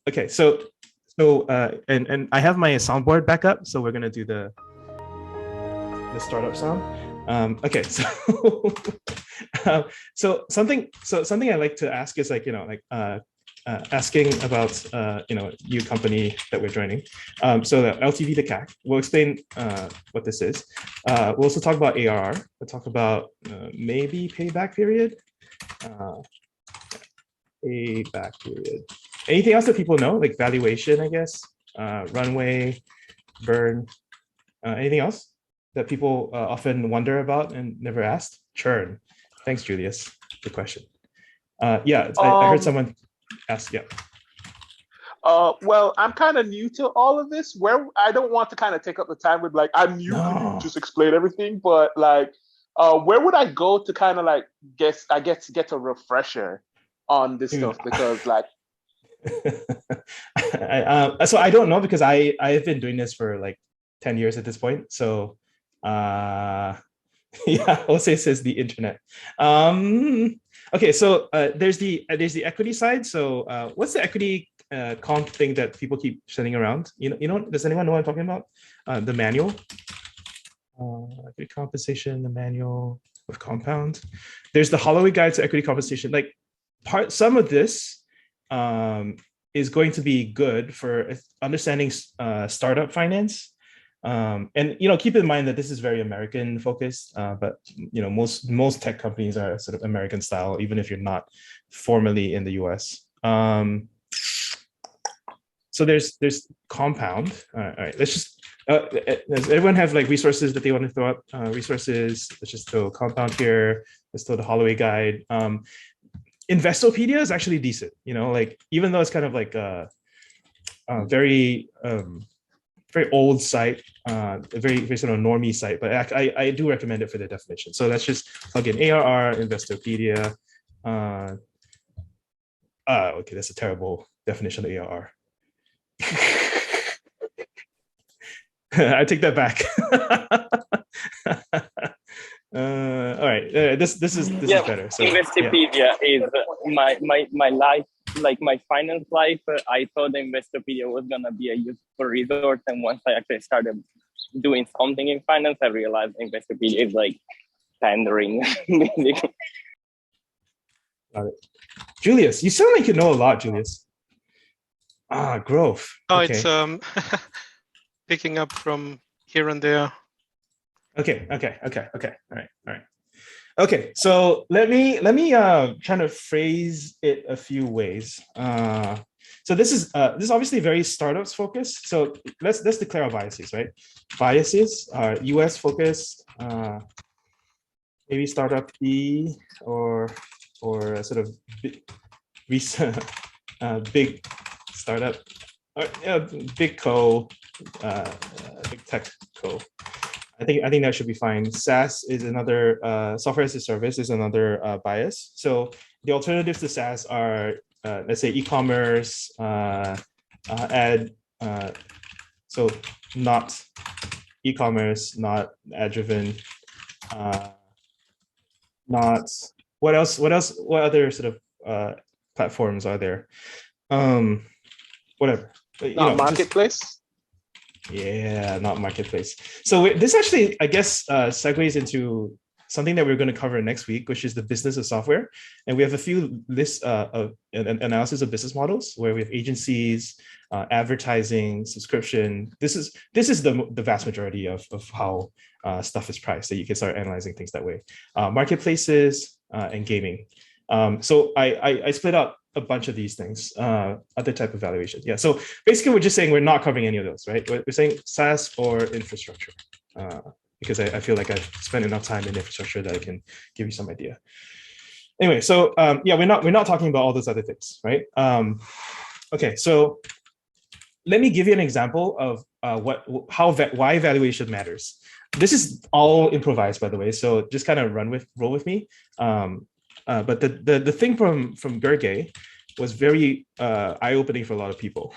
Okay, so and I have my soundboard back up, so we're gonna do the startup sound. Okay, so so something I like to ask is like, asking about you company that we're joining. So the LTV to CAC. We'll explain what this is. We'll also talk about ARR. We'll talk about maybe payback period. Payback period. Anything else that people know, like valuation, I guess, runway, burn, anything else that people often wonder about and never asked? Churn. Thanks, Julius. Good question. Yeah, I heard someone ask. Yeah. Well, I'm kind of new to all of this. Where I don't want to kind of take up the time with like I'm new. No. Just explain everything, but like, where would I go to kind of like get a refresher on this stuff? Because like. So I don't know, because I've been doing this for like 10 years at this point. So yeah, Jose says the internet. Okay, so there's the equity side. So what's the equity comp thing that people keep sending around? You know, does anyone know what I'm talking about? The manual. Equity compensation, the manual of compound. There's the Holloway guide to equity compensation. Like some of this is going to be good for understanding startup finance. And keep in mind that this is very American focused, but most tech companies are sort of American style, even if you're not formally in the US. So there's compound. All right, let's just does everyone have like resources that they want to throw up? Resources. Let's just throw compound here. Let's throw the Holloway guide. Investopedia is actually decent, like even though it's kind of like a very old site, a very sort of normie site, but I do recommend it for the definition. So let's just plug in ARR, Investopedia. Okay, that's a terrible definition of ARR. I take that back. All right, this is better. So, Investopedia is my life, like my finance life. I thought Investopedia was gonna be a useful resource, and once I actually started doing something in finance, I realized Investopedia is like pandering. Got it. Julius, you sound like you know a lot, Julius. Growth. Oh, okay. It's picking up from here and there. Okay. All right. Okay, so let me kind of phrase it a few ways. So this is obviously very startups focused. So let's declare our biases, right? Biases are US focused, maybe startup B or sort of big startup, or big co, big tech co. I think that should be fine. SaaS is another, software as a service is another bias. So the alternatives to SaaS are, let's say, e-commerce, ad, so not e-commerce, not ad-driven, not, what else? What other sort of platforms are there? Whatever. Not marketplace? Yeah, not marketplace. So this actually, I guess, segues into something that we're going to cover next week, which is the business of software. And we have a few lists of analysis of business models where we have agencies, advertising, subscription. This is the vast majority of how stuff is priced. So you can start analyzing things that way. Marketplaces and gaming. So I split up a bunch of these things, other type of valuation. Yeah, so basically we're just saying we're not covering any of those, right? We're saying SaaS or infrastructure, because I feel like I've spent enough time in infrastructure that I can give you some idea. Anyway, so yeah, we're not talking about all those other things, right? Okay, so let me give you an example of why valuation matters. This is all improvised, by the way, so just kind of roll with me. But the thing from Gergely was very eye-opening for a lot of people.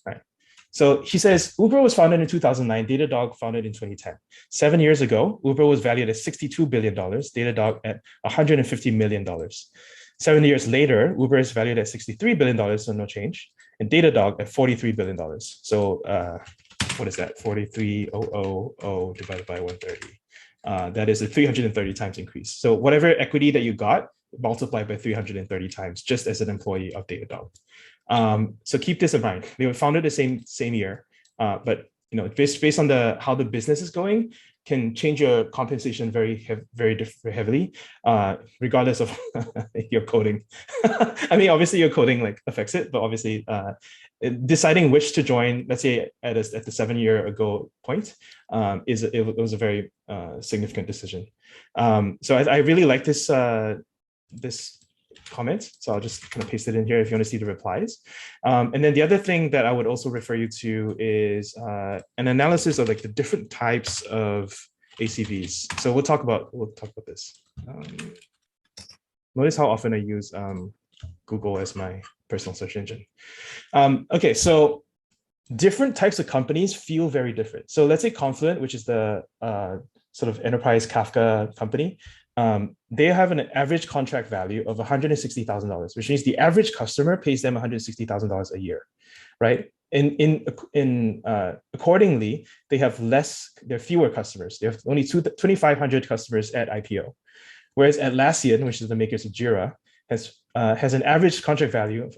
Right. So he says, Uber was founded in 2009, Datadog founded in 2010. 7 years ago, Uber was valued at $62 billion, Datadog at $150 million. 7 years later, Uber is valued at $63 billion, so no change, and Datadog at $43 billion. So what is that? 43,000 divided by 130. That is a 330 times increase. So whatever equity that you got, multiplied by 330 times, just as an employee of Datadog. So keep this in mind. They were founded the same year, but based on how the business is going, can change your compensation very heavily, regardless of your coding. I mean, obviously your coding like affects it, but obviously deciding which to join, let's say at the 7 year ago point, it was a very significant decision. So I really like this comment. So I'll just kind of paste it in here if you want to see the replies. And then the other thing that I would also refer you to is an analysis of like the different types of ACVs. So we'll talk about this. Notice how often I use Google as my personal search engine. Okay, so different types of companies feel very different. So let's say Confluent, which is the sort of enterprise Kafka company. They have an average contract value of $160,000, which means the average customer pays them $160,000 a year, right? Accordingly, they have fewer customers. They have only 2,500 customers at IPO, whereas Atlassian, which is the makers of Jira, has an average contract value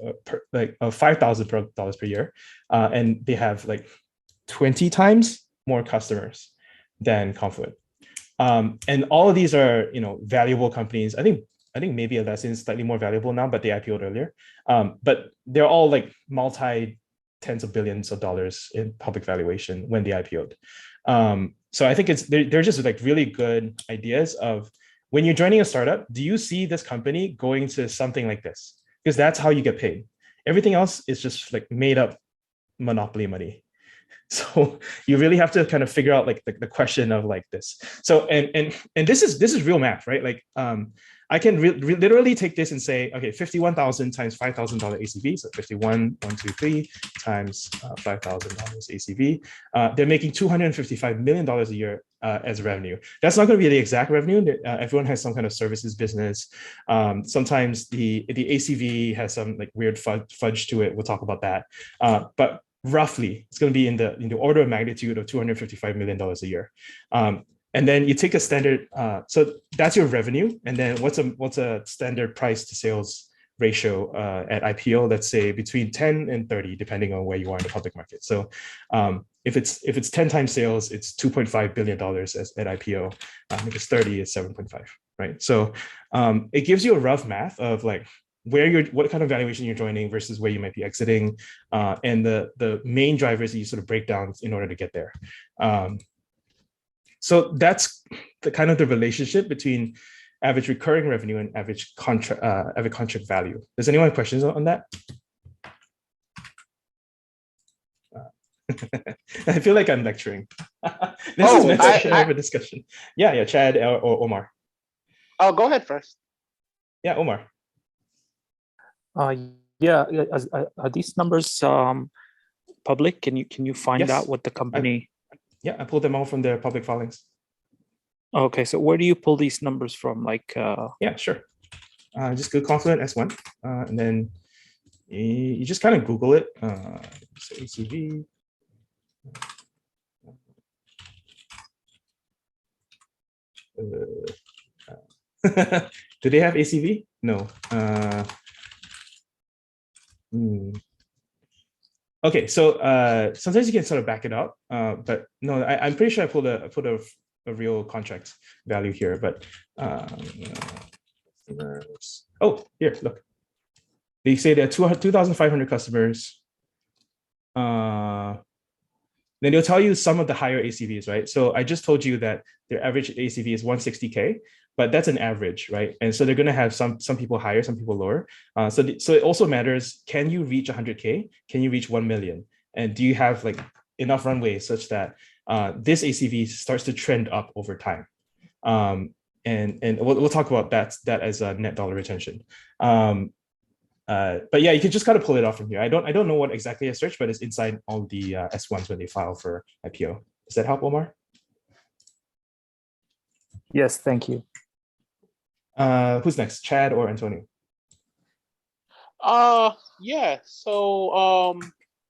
of $5,000 per year, and they have like 20 times more customers than Confluent. And all of these are, valuable companies. I think maybe Atlassian is slightly more valuable now, but they IPO'd earlier. But they're all like multi-tens of billions of dollars in public valuation when they IPO'd. So I think they're just like really good ideas of when you're joining a startup, do you see this company going to something like this? Because that's how you get paid. Everything else is just like made up monopoly money. So you really have to kind of figure out like the question of like this. So and this is real math, right? Like I can literally take this and say, okay, 51,000 times $5,000 ACV, so 51,123 times $5,000 ACV. They're making $255 million a year as revenue. That's not going to be the exact revenue. Everyone has some kind of services business. Sometimes the ACV has some like weird fudge to it. We'll talk about that. But roughly, it's going to be in the order of magnitude of $255 million a year. And then you take a standard, so that's your revenue. And then what's a standard price to sales ratio at IPO? Let's say between 10 and 30, depending on where you are in the public market. So if it's 10 times sales, it's $2.5 billion at IPO. If it's 30, it's 7.5, right? So it gives you a rough math of like what kind of valuation you're joining versus where you might be exiting, and the main drivers that you sort of break down in order to get there. So that's the kind of the relationship between average recurring revenue and average contract value. Does anyone have questions on that? I feel like I'm lecturing. This is meant to have a discussion. Yeah, Chad or Omar. Oh, go ahead first. Yeah, Omar. Yeah, are these numbers public? Can you find out what the company? Yeah, I pulled them all from their public filings. Okay, so where do you pull these numbers from? Like, yeah, sure. Just go Confluent S1, and then you just kind of Google it. So ACV. Do they have ACV? No. Okay, so sometimes you can sort of back it up, but no, I'm pretty sure I put a real contract value here, but oh, here, look. They say there are 2,500 customers. Then they'll tell you some of the higher ACVs, right? So I just told you that their average ACV is 160K, but that's an average, right? And so they're going to have some people higher, some people lower. So it also matters, can you reach 100K? Can you reach 1 million? And do you have like enough runway such that this ACV starts to trend up over time? And we'll talk about that as a net dollar retention. But yeah, you can just kind of pull it off from here. I don't know what exactly I searched, but it's inside all the S1s when they file for IPO. Does that help, Omar? Yes, thank you. Who's next, Chad or Antonio? Yeah. So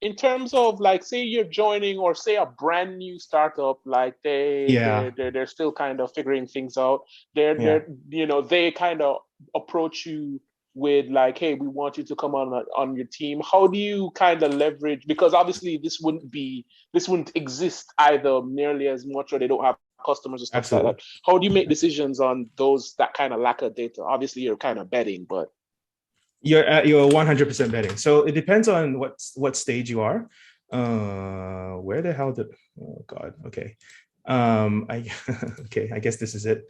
in terms of like, say you're joining, or say a brand new startup, like they're still kind of figuring things out. They're they kind of approach you with like, hey, we want you to come on your team. How do you kind of leverage, because obviously this wouldn't exist either nearly as much, or they don't have customers or stuff Absolutely. like that. How do you make decisions on that kind of lack of data? Obviously you're kind of betting, but You're 100% betting. So it depends on what stage you are. Where the hell did? Oh God. Okay. Okay. I guess this is it.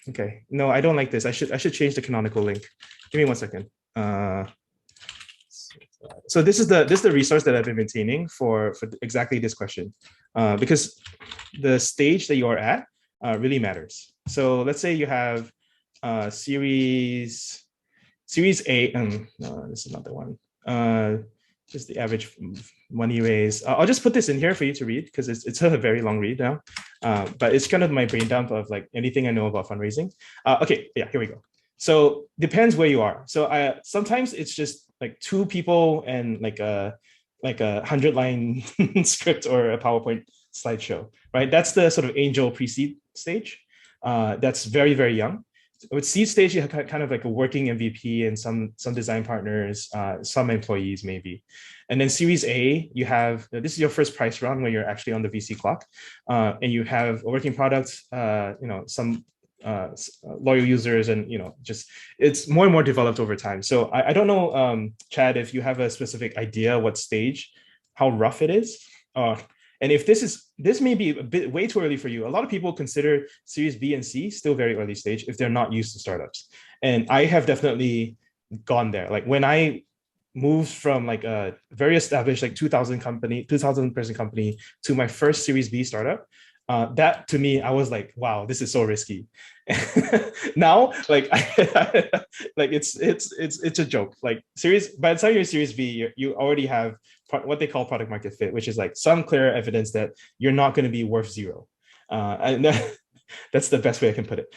Okay. No, I don't like this. I should change the canonical link. Give me 1 second. So this is the resource that I've been maintaining for exactly this question, because the stage that you're at really matters. So let's say you have series A. No, this is not the one. Just the average money raise. I'll just put this in here for you to read, because it's a very long read now. But it's kind of my brain dump of like anything I know about fundraising. Okay, yeah, here we go. So depends where you are. So sometimes it's just like 2 people and like a 100-line script or a PowerPoint slideshow, right? That's the sort of angel pre-seed stage. That's very, very young. With seed stage, you have kind of like a working MVP and some design partners, some employees maybe. And then Series A, you have, this is your first price round where you're actually on the VC clock, and you have a working product, some loyal users, and just it's more and more developed over time. So I don't know, Chad, if you have a specific idea what stage, how rough it is. And if this may be a bit way too early for you. A lot of people consider Series B and C still very early stage if they're not used to startups. And I have definitely gone there. Like when I moved from like a very established like 2,000 person company to my first Series B startup, that to me, I was like, wow, this is so risky. Now, like, like it's a joke. Like by the time you're Series B, you already have what they call product market fit, which is like some clear evidence that you're not going to be worth zero. And that's the best way I can put it.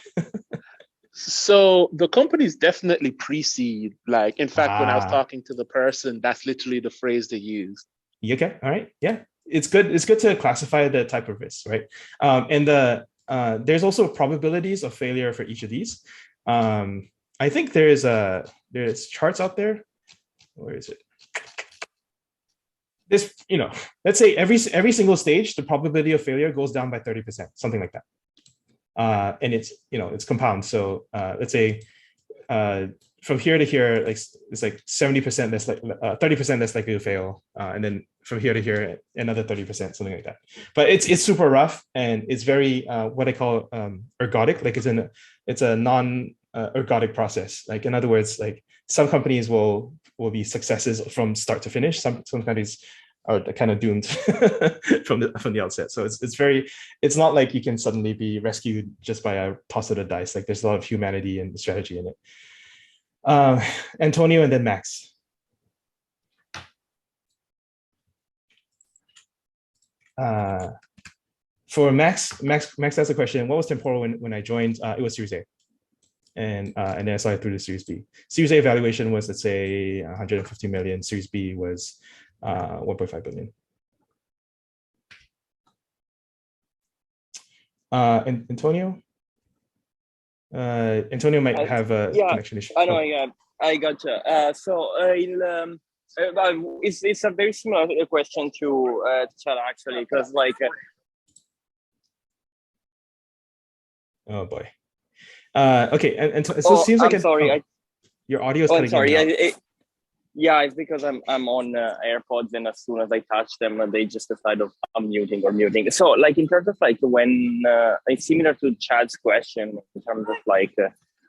So the company's definitely pre-seed. Like, in fact, when I was talking to the person, that's literally the phrase they used. Okay, all right, yeah. It's good to classify the type of risk, right? And there's also probabilities of failure for each of these. I think there's charts out there. Where is it? This, let's say every single stage, the probability of failure goes down by 30%, something like that. And it's compound. So let's say from here to here, like it's like 70% that's like 30% that's likely to fail, and then from here to here another 30%, something like that. But it's super rough, and it's very what I call ergodic. Like it's a non ergodic process. Like in other words, like some companies will be successes from start to finish. Some companies are kind of doomed from the outset. So it's not like you can suddenly be rescued just by a toss of the dice. Like there's a lot of humanity and strategy in it. Antonio and then Max. For Max has a question. What was temporal when I joined? It was Series A. And then I saw it through the Series B. Series A valuation was, let's say, 150 million. Series B was 1.5 billion. And Antonio? Antonio might have a connection issue. I know, yeah, I gotcha. It's a very similar question to Chad, actually, because like. Oh boy. Okay, and so it seems like your audio is cutting in. Yeah, it's because I'm on AirPods, and as soon as I touch them, they just decide of unmuting or muting. So, like in terms of like when it's similar to Chad's question in terms of like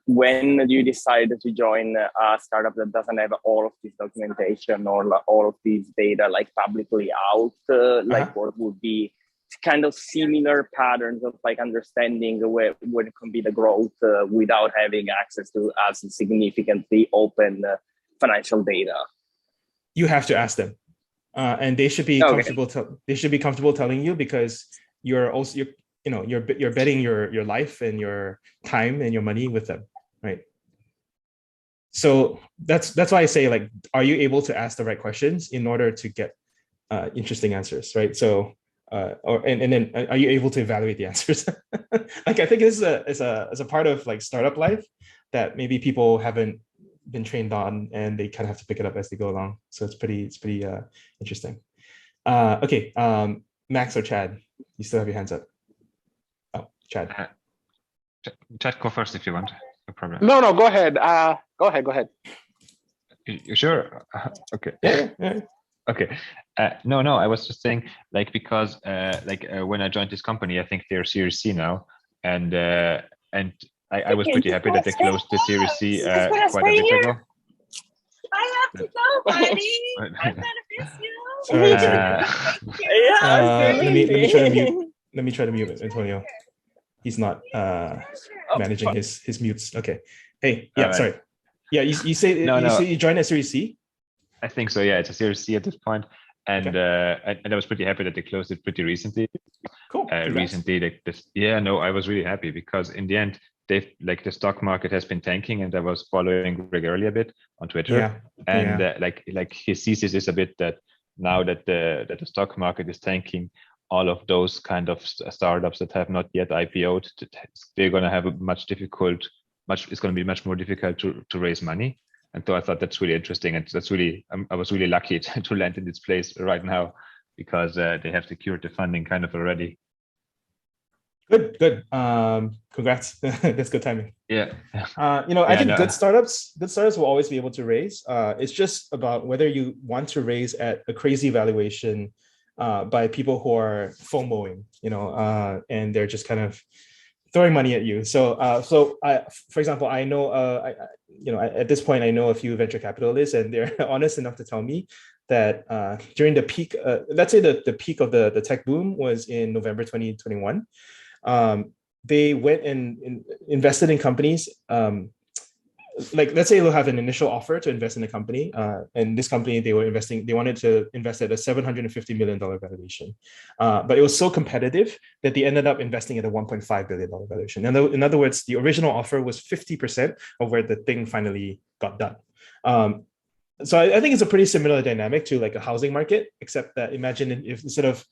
when do you decide to join a startup that doesn't have all of this documentation or all of these data like publicly out? Like what would be kind of similar patterns of like understanding where it can be the growth without having access to as significantly open financial data? You have to ask them, and they should be comfortable. They should be comfortable telling you, because you're betting your life and your time and your money with them, right? So that's why I say, like, are you able to ask the right questions in order to get interesting answers, right? So and then are you able to evaluate the answers? Like, I think this is a part of like startup life that maybe people haven't been trained on, and they kind of have to pick it up as they go along. So it's pretty interesting. Okay, Max or Chad, you still have your hands up. Oh, Chad. Chad, go first if you want. No problem. No, go ahead. Go ahead. You sure? Okay. Yeah. Okay. No, I was just saying, like, because when I joined this company, I think they're Series C now, and I was pretty happy that they closed the Series C quite a bit ago. I have to go, buddy. I'm gonna miss you. Sorry. Let me try to mute Antonio. He's not managing his mutes. Okay. Hey, yeah, right. Sorry. Yeah, you say you joined at Series C? I think so. Yeah, it's a Series C at this point, and okay. And I was pretty happy that they closed it pretty recently. Cool. Recently, like this. Yeah, no, I was really happy because in the end, the stock market has been tanking, and I was following regularly a bit on Twitter. Yeah. And like his thesis is a bit that now that the stock market is tanking, all of those kind of startups that have not yet IPO'd, they're going to have it's going to be much more difficult to raise money. And so I thought that's really interesting. And that's really, I was really lucky to land in this place right now because they have secured the funding kind of already. Good. Congrats. That's good timing. Yeah. I think good startups will always be able to raise. It's just about whether you want to raise at a crazy valuation by people who are FOMOing, and they're just kind of throwing money at you. So for example, I know, at this point, I know a few venture capitalists, and they're honest enough to tell me that during the peak, let's say the peak of the tech boom was in November 2021. They went and invested in companies. Like, let's say they'll have an initial offer to invest in a company, and this company they wanted to invest at a $750 million valuation, but it was so competitive that they ended up investing at a $1.5 billion valuation. And in other words, the original offer was 50% of where the thing finally got done. So I think it's a pretty similar dynamic to like a housing market, except that imagine if instead of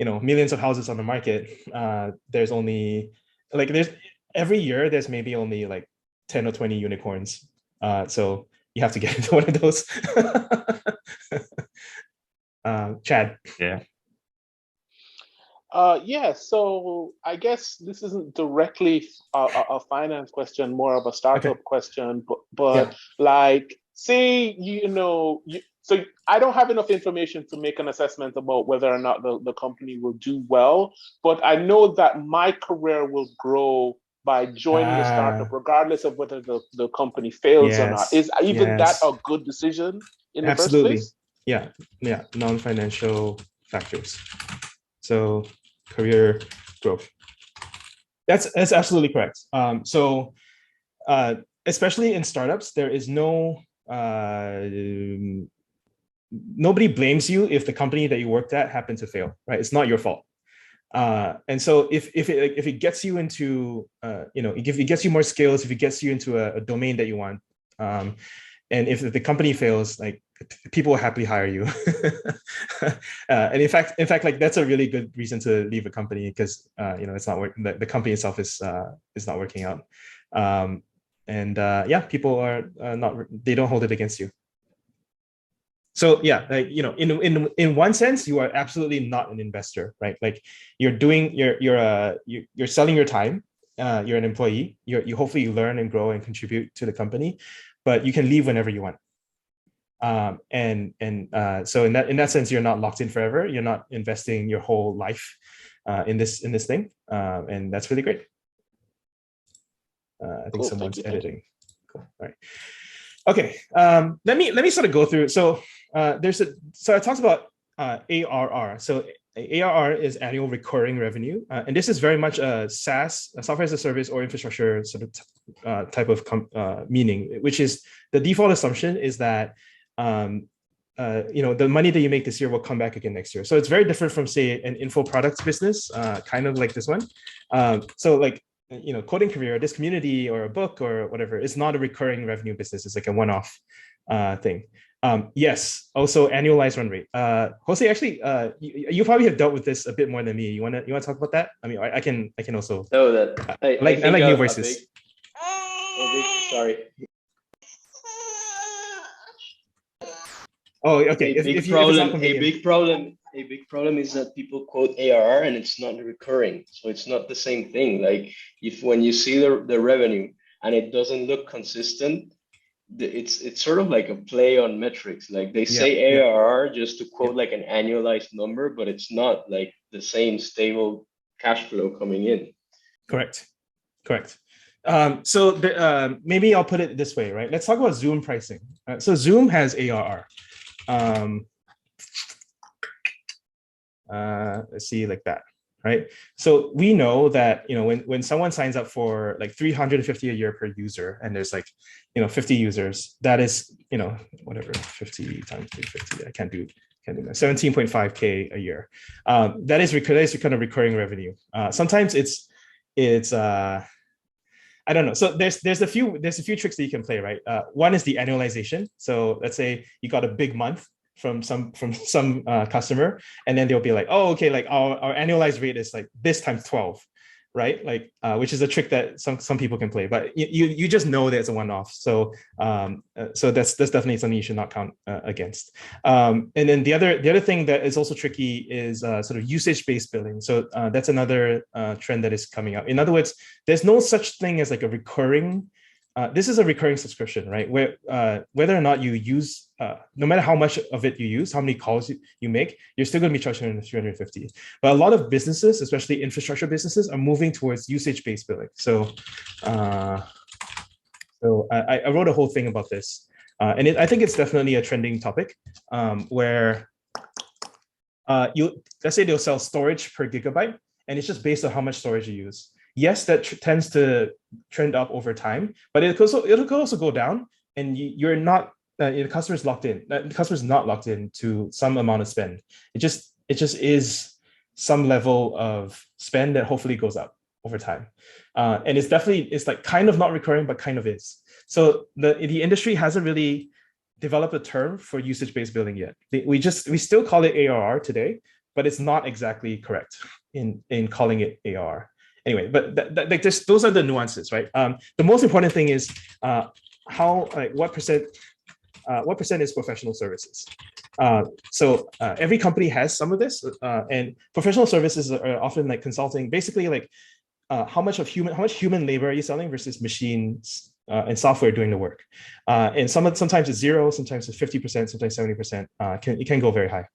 millions of houses on the market, there's only every year there's maybe only like 10 or 20 unicorns. So you have to get into one of those. Chad. Yeah. So I guess this isn't directly a finance question, more of a startup question, but like, say, so I don't have enough information to make an assessment about whether or not the company will do well, but I know that my career will grow by joining a startup, regardless of whether the company fails or not. Is even that a good decision in the first place? Yeah, non-financial factors. So career growth. That's absolutely correct. So especially in startups, there is nobody blames you if the company that you worked at happened to fail, right? It's not your fault. And so if it gets you into if it gets you more skills, if it gets you into a domain that you want, and if the company fails, like, people will happily hire you. And in fact, like, that's a really good reason to leave a company, because it's not working. The company itself is not working out. People are they don't hold it against you. So yeah, like, in one sense, you are absolutely not an investor, right? Like, you're selling your time. You're an employee. You hopefully learn and grow and contribute to the company, but you can leave whenever you want. So in that sense, you're not locked in forever. You're not investing your whole life in this thing, and that's really great. I think someone's editing. Cool. All right. Okay. Let me sort of go through. So I talked about ARR. So ARR is annual recurring revenue, and this is very much a SaaS, a software as a service or infrastructure sort of type of meaning, which is the default assumption is that the money that you make this year will come back again next year. So it's very different from, say, an info products business, kind of like this one. So like coding career, this community or a book or whatever, is not a recurring revenue business. It's like a one-off thing. Yes, also annualized run rate. Jose, actually, you probably have dealt with this a bit more than me. You wanna talk about that? I mean, I can also. No, that I like new voices. Sorry. Oh, okay. A big problem is that people quote ARR and it's not recurring. So it's not the same thing. Like when you see the revenue and it doesn't look consistent, it's sort of like a play on metrics. Like they say ARR just to quote like an annualized number, but it's not like the same stable cash flow coming in. Correct. So maybe I'll put it this way, right? Let's talk about Zoom pricing. So Zoom has ARR. Let's see, like that, right? So we know that when someone signs up for like 350 a year per user, and there's like 50 users, that is whatever 50 times 350. I can't do that. 17.5K a year. That is kind of recurring revenue. Sometimes it's I don't know. So there's a few tricks that you can play, right? One is the annualization. So let's say you got a big month from some customer, and then they'll be like, oh, okay, like our annualized rate is like this times 12, right? Like which is a trick that some people can play, but you just know that it's a one-off. So so that's definitely something you should not count against. And then the other thing that is also tricky is sort of usage-based billing. So that's another trend that is coming up. In other words, there's no such thing as like a recurring. This is a recurring subscription, right? Where whether or not you use, no matter how much of it you use, how many calls you make, you're still going to be charged 350. But a lot of businesses, especially infrastructure businesses, are moving towards usage-based billing. So, I wrote a whole thing about this, and I think it's definitely a trending topic, where let's say they'll sell storage per gigabyte, and it's just based on how much storage you use. Yes, that tends to trend up over time, but it could also go down, and you're not the customer's locked in. The customer's not locked in to some amount of spend. It just is some level of spend that hopefully goes up over time, and it's like kind of not recurring, but kind of is. So the industry hasn't really developed a term for usage-based billing yet. We still call it ARR today, but it's not exactly correct in calling it ARR. Anyway, but those are the nuances, right? The most important thing is what percent is professional services. So every company has some of this, and professional services are often like consulting, basically like how much human labor are you selling versus machines and software doing the work. And sometimes it's 0, sometimes it's 50%, sometimes 70%. It can go very high.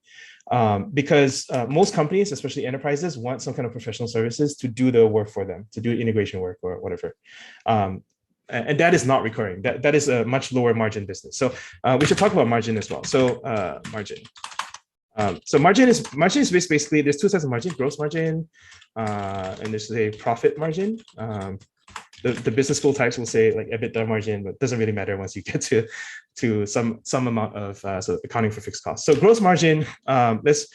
Because most companies, especially enterprises, want some kind of professional services to do the work for them, to do integration work or whatever. And that is not recurring. That is a much lower margin business. So we should talk about margin as well. So margin. So margin is basically, there's two types of margin: gross margin, and there's a profit margin. The business school types will say like EBITDA margin, but it doesn't really matter once you get to some amount of sort of accounting for fixed costs. So gross margin, gross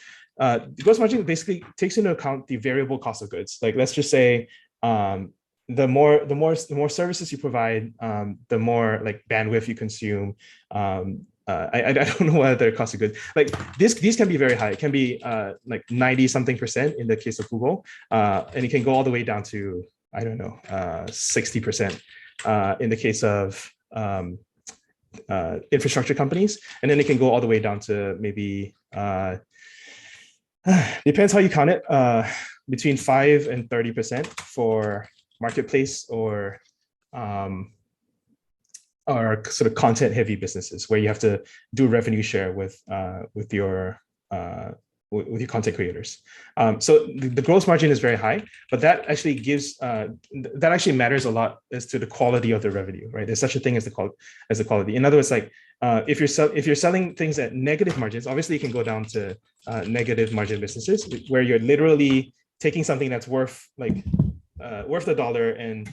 margin basically takes into account the variable cost of goods. Like let's just say the more services you provide, the more like bandwidth you consume. I don't know what other cost of goods. Like these can be very high. It can be like 90-something% in the case of Google, and it can go all the way down to, I don't know, 60% in the case of infrastructure companies, and then it can go all the way down to maybe depends how you count it, between 5 and 30% for marketplace or sort of content-heavy businesses where you have to do revenue share with your content creators. So the gross margin is very high, but that actually matters a lot as to the quality of the revenue, right? There's such a thing as the quality. In other words, like if you're selling things at negative margins, obviously you can go down to negative margin businesses where you're literally taking something that's worth $1 and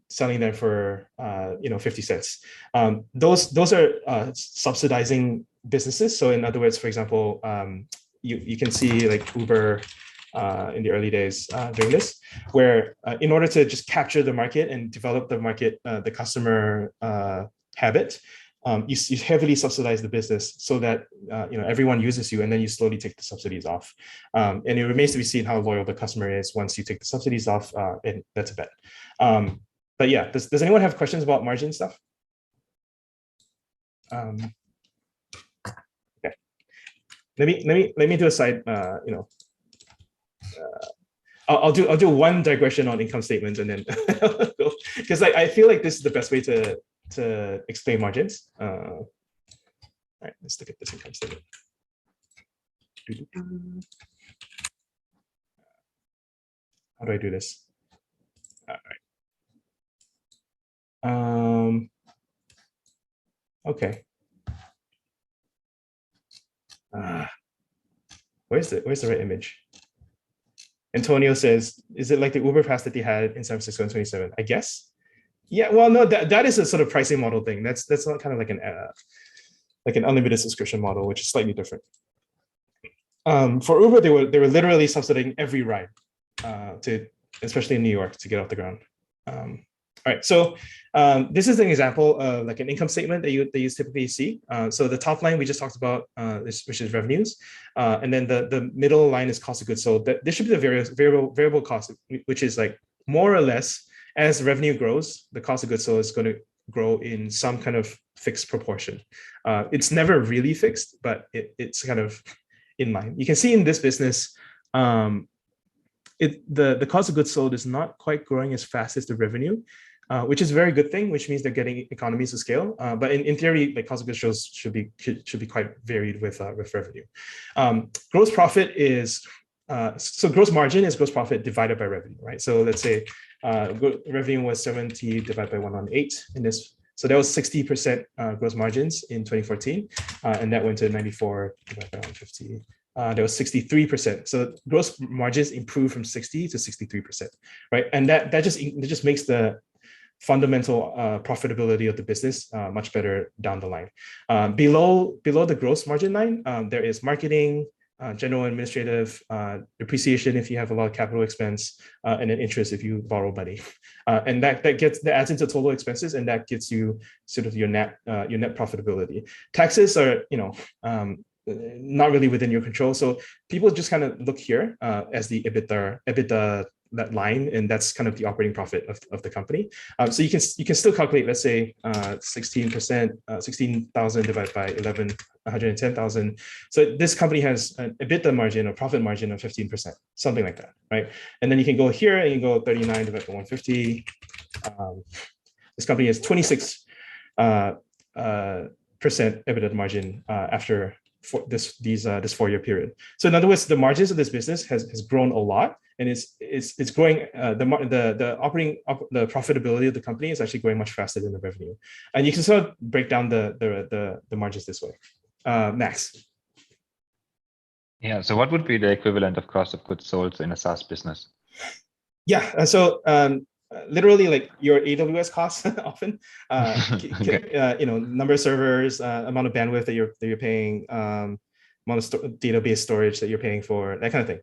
selling them for 50 cents. Those are subsidizing businesses. So in other words, for example, you can see like Uber in the early days doing this, where in order to just capture the market and develop the market, the customer habit, you heavily subsidize the business so that everyone uses you, and then you slowly take the subsidies off. And it remains to be seen how loyal the customer is once you take the subsidies off, and that's a bet. But yeah, does anyone have questions about margin stuff? Okay. Let me do a side. I'll do one digression on income statements, and then because I feel like this is the best way to explain margins. All right, let's look at this income statement. How do I do this? All right. Okay. Where's the right image? Antonio says, is it like the Uber Pass that they had in San Francisco in 2027? I guess. Yeah, well, no, that is a sort of pricing model thing. That's not kind of like an unlimited subscription model, which is slightly different. For Uber, they were literally subsidizing every ride, especially in New York, to get off the ground. All right, so this is an example of like an income statement that you typically see. So the top line we just talked about, which is revenues, and then the middle line is cost of goods sold. This should be the variable cost, which is like more or less as revenue grows, the cost of goods sold is going to grow in some kind of fixed proportion. It's never really fixed, but it's kind of in line. You can see in this business, the cost of goods sold is not quite growing as fast as the revenue, which is a very good thing, which means they're getting economies of scale. But in theory, the cost of goods sold should be quite varied with revenue. Gross profit is so gross margin is gross profit divided by revenue, right? So let's say revenue was 70 divided by 108 in this. So that was 60% gross margins in 2014, and that went to 94 divided by 150. That was 63%. So gross margins improved from 60 to 63%, right? And that just makes the fundamental profitability of the business much better down the line. Below the gross margin line, there is marketing, general administrative, depreciation if you have a lot of capital expense, and then interest if you borrow money, and that adds into total expenses, and that gets you sort of your net profitability. Taxes are not really within your control, so people just kind of look here as the EBITDA that line, and that's kind of the operating profit of the company. So you can still calculate, let's say 16%, 16,000 divided by 110,000. So this company has an EBITDA margin or profit margin of 15%, something like that, right? And then you can go here and you go 39 divided by 150. This company has 26% EBITDA margin after this 4-year period. So in other words, the margins of this business has grown a lot, and it's growing. The profitability of the company is actually growing much faster than the revenue, and you can sort of break down the margins this way. Max. Yeah. So what would be the equivalent of cost of goods sold in a SaaS business? Yeah. So literally like your AWS costs often, okay. Number of servers, amount of bandwidth that you're paying, amount of database storage that you're paying for, that kind of thing.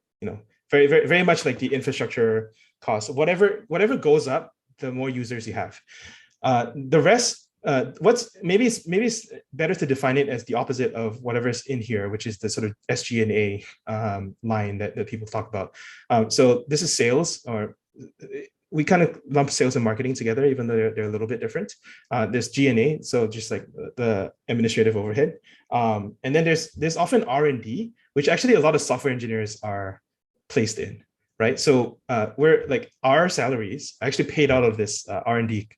Very, very, very much like the infrastructure cost. Whatever goes up, the more users you have. The rest, maybe it's better to define it as the opposite of whatever's in here, which is the sort of SG&A line that people talk about. So this is sales, or we kind of lump sales and marketing together, even though they're a little bit different. There's G&A, so just like the administrative overhead. And then there's often R&D, which actually a lot of software engineers are placed in, right? So we're like, our salaries are actually paid out of this R&D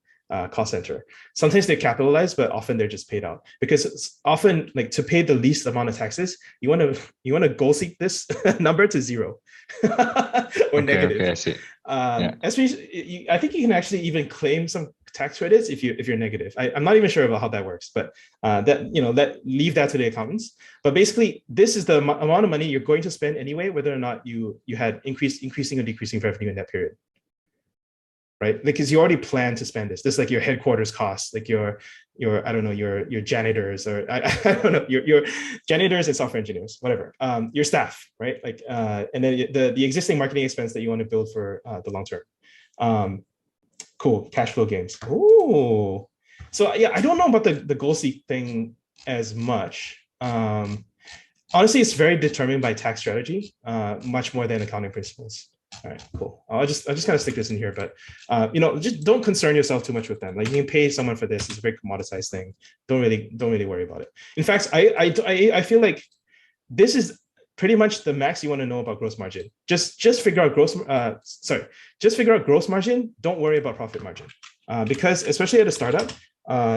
cost center. Sometimes they're capitalized, but often they're just paid out, because it's often like to pay the least amount of taxes, you want to goal seek this number to 0 or negative. Okay, I see. I think you can actually even claim some tax credits if you're negative. I'm not even sure about how that works, but leave that to the accountants. But basically, this is the amount of money you're going to spend anyway, whether or not you had increasing or decreasing revenue in that period. right? Because you already plan to spend this. This is like your headquarters costs, like your I don't know, your janitors, or I don't know, your janitors and software engineers, whatever, your staff, right? Like, and then the existing marketing expense that you want to build for the long term. Cool, cash flow gains. Ooh, so yeah, I don't know about the goal seek thing as much. Honestly, it's very determined by tax strategy, much more than accounting principles. All right, cool. I'll just kind of stick this in here, but just don't concern yourself too much with them. Like, you can pay someone for this. It's a very commoditized thing. Don't really worry about it. In fact, I feel like this is pretty much the max you want to know about gross margin. Just figure out just figure out gross margin. Don't worry about profit margin, because especially at a startup,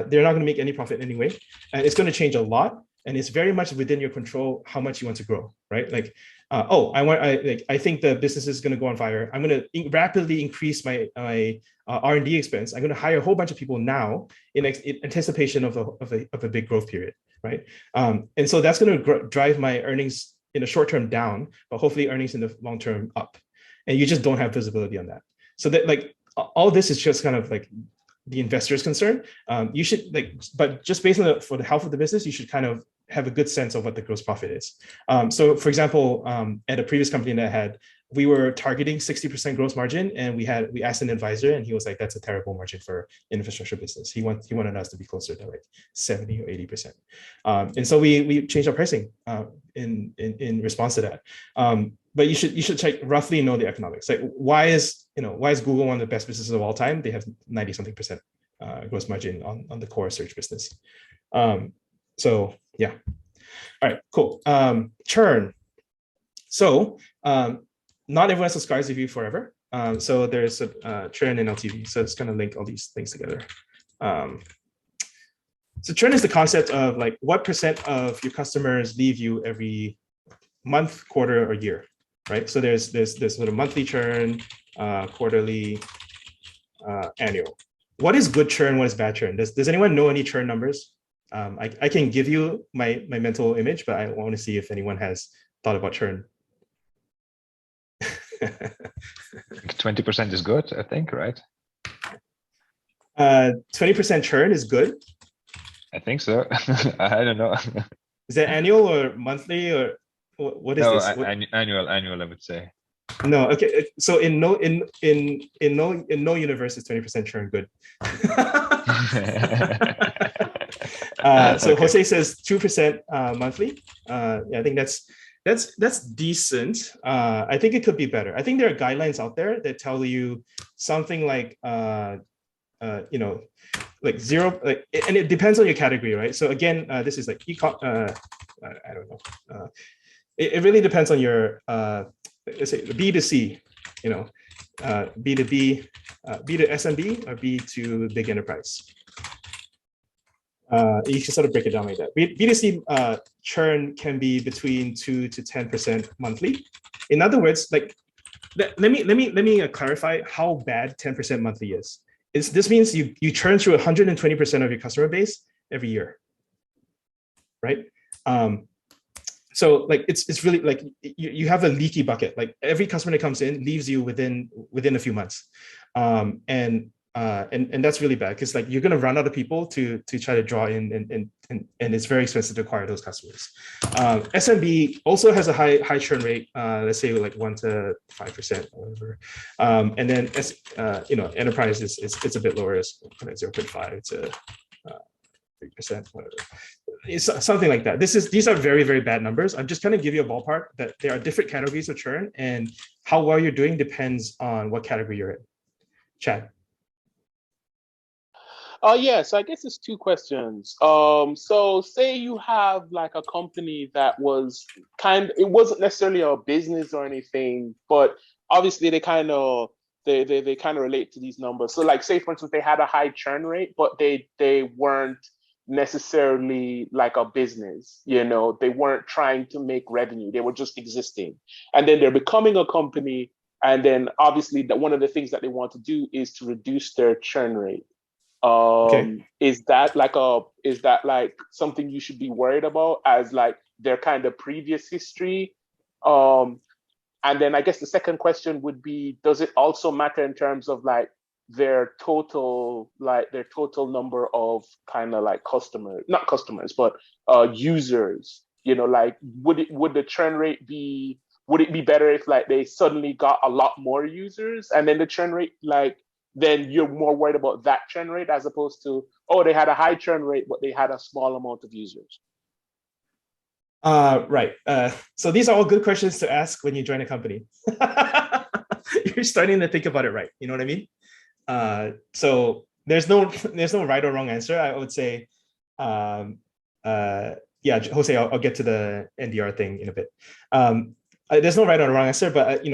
they're not going to make any profit anyway, and it's going to change a lot. And it's very much within your control how much you want to grow, right? Like, I think the business is going to go on fire. I'm going to rapidly increase my R&D expense. I'm going to hire a whole bunch of people now in anticipation of a big growth period, right? And so that's going to drive my earnings in the short term down, but hopefully earnings in the long term up. And you just don't have visibility on that. So that, like, all this is just kind of like the investor's concern. You should, like, but just based on for the health of the business, you should kind of have a good sense of what the gross profit is. So for example, at a previous company that I had, we were targeting 60% gross margin, and we asked an advisor, and he was like, that's a terrible margin for infrastructure business. He wanted us to be closer to like 70 or 80%. And so we changed our pricing in response to that. But you should roughly know the economics. Like, why is Google one of the best businesses of all time? They have 90-something% gross margin on the core search business. So yeah. All right, cool. Churn. So not everyone subscribes to you forever. So there's a churn and LTV. So it's going to link all these things together. So churn is the concept of like what % of your customers leave you every month, quarter, or year, right? So there's sort of monthly churn, quarterly, annual. What is good churn? What is bad churn? Does anyone know any churn numbers? I can give you my mental image, but I want to see if anyone has thought about churn. 20% is good, I think, right? 20% churn is good. I think so. I don't know. Is that annual or monthly, or what is this? Annual, I would say. No, okay. So in no universe is 20% churn good. So okay. Jose says 2% monthly. Yeah, I think that's decent. I think it could be better. I think there are guidelines out there that tell you something like like 0, like, and it depends on your category, right? So again, this is like I don't know. It really depends on your let's say B2C, B2B, B to SMB, or B to big enterprise. You should sort of break it down like that. B2C churn can be between 2 to 10% monthly. In other words, like let me clarify how bad 10% monthly is. This means you churn through 120% of your customer base every year, right? So like it's really like you have a leaky bucket. Like every customer that comes in leaves you within a few months, and that's really bad, because like you're gonna run out of people to try to draw in, and it's very expensive to acquire those customers. SMB also has a high churn rate, let's say like 1 to 5% or whatever, and then enterprise it's a bit lower, it's 0.5 to 3%, whatever. It's something like that. These are very, very bad numbers. I'm just going to give you a ballpark that there are different categories of churn, and how well you're doing depends on what category you're in. Chad. Yes, I guess it's 2 questions. So say you have like a company that was it wasn't necessarily a business or anything, but obviously they kind of relate to these numbers. So like, say for instance, they had a high churn rate, but they weren't necessarily like a business, they weren't trying to make revenue, they were just existing, and then they're becoming a company, and then obviously one of the things that they want to do is to reduce their churn rate. Okay. Is that like something you should be worried about as like their kind of previous history? And then I guess the second question would be, does it also matter in terms of like their total number of kind of like not customers, but users. You know, like would the churn rate be, would it be better if like they suddenly got a lot more users and then the churn rate, like, then you're more worried about that churn rate as opposed to, oh, they had a high churn rate, but they had a small amount of users? Right. So these are all good questions to ask when you join a company. You're starting to think about it right. You know what I mean? So there's no right or wrong answer. I would say, yeah, Jose, I'll get to the NDR thing in a bit. There's no right or wrong answer, but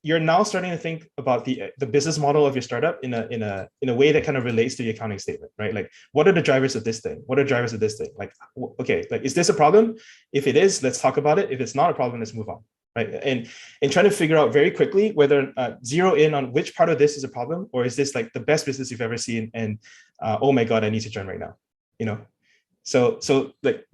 you're now starting to think about the business model of your startup in a way that kind of relates to the accounting statement, right? Like, what are the drivers of this thing? What are drivers of this thing? Like, okay, like, is this a problem? If it is, let's talk about it. If it's not a problem, let's move on, right? And trying to figure out very quickly whether zero in on which part of this is a problem, or is this like the best business you've ever seen? And oh my God, I need to churn right now, So like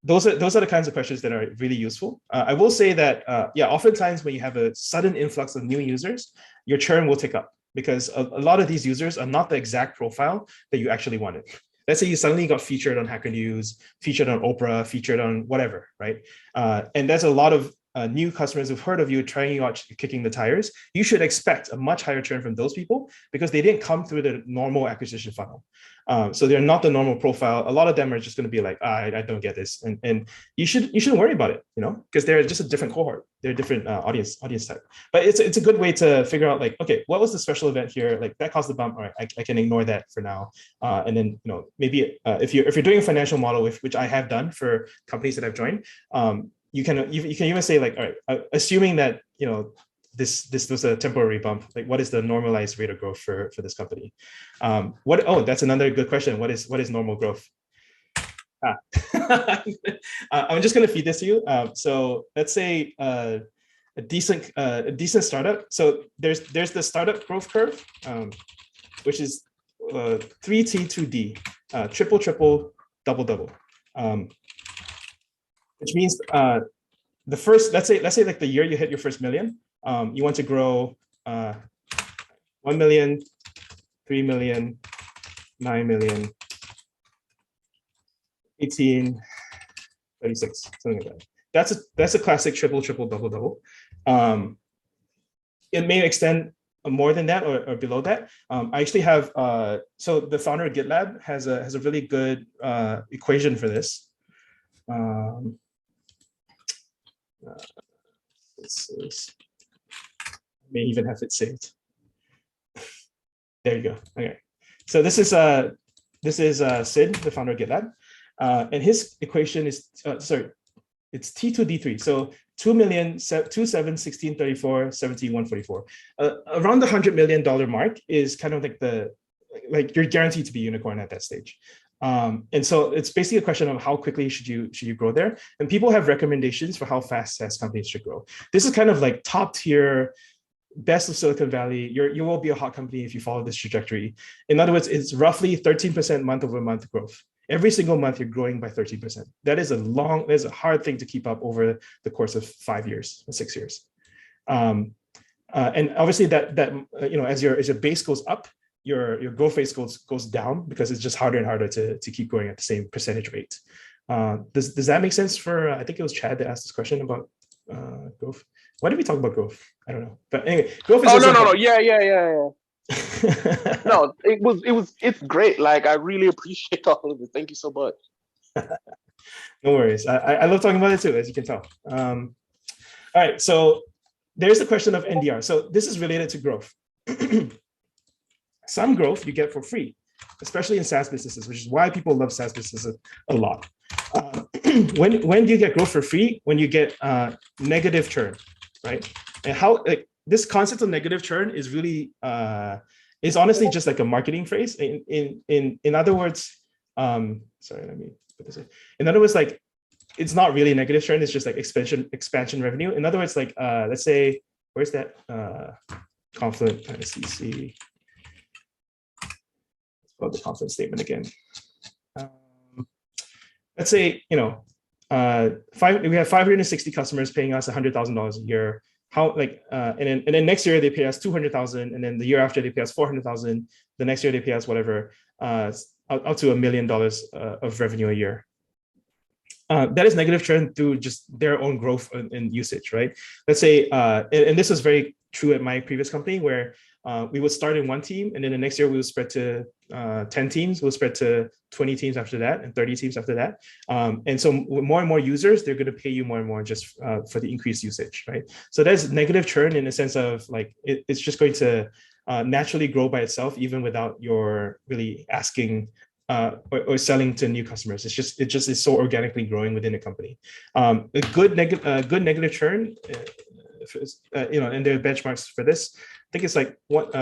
those are the kinds of questions that are really useful. I will say that, yeah, oftentimes when you have a sudden influx of new users, your churn will tick up because a lot of these users are not the exact profile that you actually wanted. Let's say you suddenly got featured on Hacker News, featured on Oprah, featured on whatever, right? And there's a lot of new customers who've heard of you, trying you out, kicking the tires. You should expect a much higher churn from those people because they didn't come through the normal acquisition funnel. So they're not the normal profile. A lot of them are just going to be like, I don't get this, and you shouldn't worry about it, because they're just a different cohort. They're a different audience type. But it's a good way to figure out, like, okay, what was the special event here? Like, that caused the bump. All right, I can ignore that for now. And then maybe if you're doing a financial model, which I have done for companies that I've joined, you can even say, like, all right, assuming that this was a temporary bump, like, what is the normalized rate of growth for this company? That's another good question. What is normal growth? I'm just going to feed this to you. So let's say a decent startup. So there's the startup growth curve, which is 3T 2D, triple, double, which means the first, let's say like the year you hit your first million, you want to grow 1 million, 3 million, 9 million, 18, 36, something like that. That's a classic triple, double. It may extend more than that or below that. I actually have, so the founder of GitLab has a really good equation for this. May even have it saved. There you go. Okay, so this is Sid, the founder of GitLab, and his equation is it's T2D3. So 2 million, 2, 7, 16, 34, 17, 144. Around the $100 million mark is kind of like you're guaranteed to be unicorn at that stage. And so it's basically a question of how quickly should you grow there. And people have recommendations for how fast SaaS companies should grow. This is kind of like top tier, best of Silicon Valley. You will be a hot company if you follow this trajectory. In other words, it's roughly 13% month-over-month growth. Every single month you're growing by 13%. That is a hard thing to keep up over the course of 5 years or 6 years. And obviously that as your base goes up, your growth rate goes down because it's just harder and harder to keep growing at the same percentage rate. Does that make sense for, I think it was Chad that asked this question about growth. Why did we talk about growth? I don't know. But anyway, growth is no. Yeah. No, it's great. Like, I really appreciate all of it. Thank you so much. No worries. I love talking about it too, as you can tell. All right, so there's the question of NDR. So this is related to growth. Some growth you get for free, especially in SaaS businesses, which is why people love SaaS businesses a lot. When do you get growth for free? When you get negative churn, right? And how this concept of negative churn is really is honestly just like a marketing phrase. In other words, sorry, let me put this in. In other words, like, it's not really negative churn. It's just like expansion revenue. In other words, like, let's say, where's that Confluent CC? The confident statement again. Let's say we have 560 customers paying us $100,000 a year. how like and then next year they pay us 200,000, and then the year after they pay us 400,000. The next year they pay us whatever, up to $1 million of revenue a year. That is negative churn through just their own growth in usage, right? Let's say, and this was very true at my previous company, where we would start in one team, and then the next year we would spread to 10 teams, we'll spread to 20 teams after that, and 30 teams after that. And so with more and more users, they're going to pay you more and more just for the increased usage, right? So there's negative churn in the sense of like, it's just going to naturally grow by itself, even without your really asking or selling to new customers. It just is so organically growing within a company. A good negative churn, and there are benchmarks for this. I think it's like what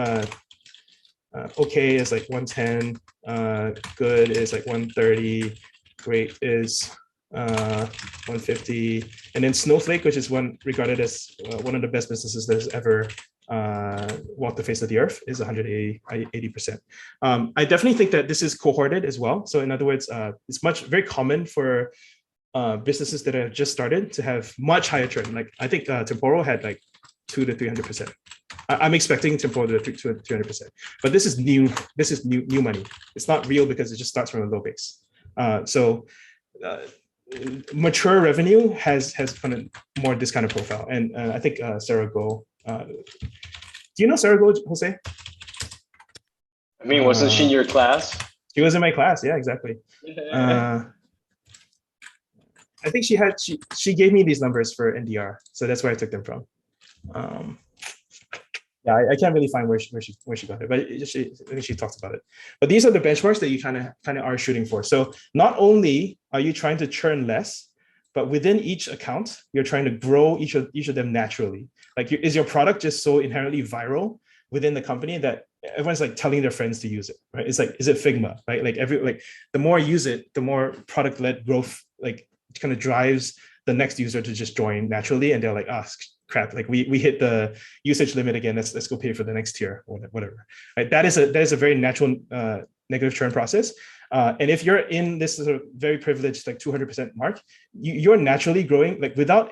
okay is like 110, good is like 130, great is 150, and then Snowflake, which is regarded as one of the best businesses that has ever walked the face of the earth, is 180%. I definitely think that this is cohorted as well. So in other words, it's very common for businesses that have just started to have much higher churn. Like I think Temporal had like 200 to 300%. I'm expecting Temporal to 200%, but this is new. This is new money. It's not real because it just starts from a low base. Mature revenue has kind of more this kind of profile, and I think Sarah Go. Do you know Sarah Go, Jose? I mean, wasn't she in your class? She was in my class. Yeah, exactly. I think she gave me these numbers for NDR, so that's where I took them from. Yeah, I can't really find where she got it, but I think she talks about it. But these are the benchmarks that you kind of are shooting for. So not only are you trying to churn less, but within each account, you're trying to grow each of them naturally. Like, is your product just so inherently viral within the company that everyone's like telling their friends to use it, right? It's like, is it Figma, right? Like the more I use it, the more product-led growth like kind of drives the next user to just join naturally, and they're like, crap, like we hit the usage limit again. Let's go pay for the next tier or whatever. Right? That is a very natural negative churn process. And if you're in this sort of very privileged like 200% mark, you're naturally growing like without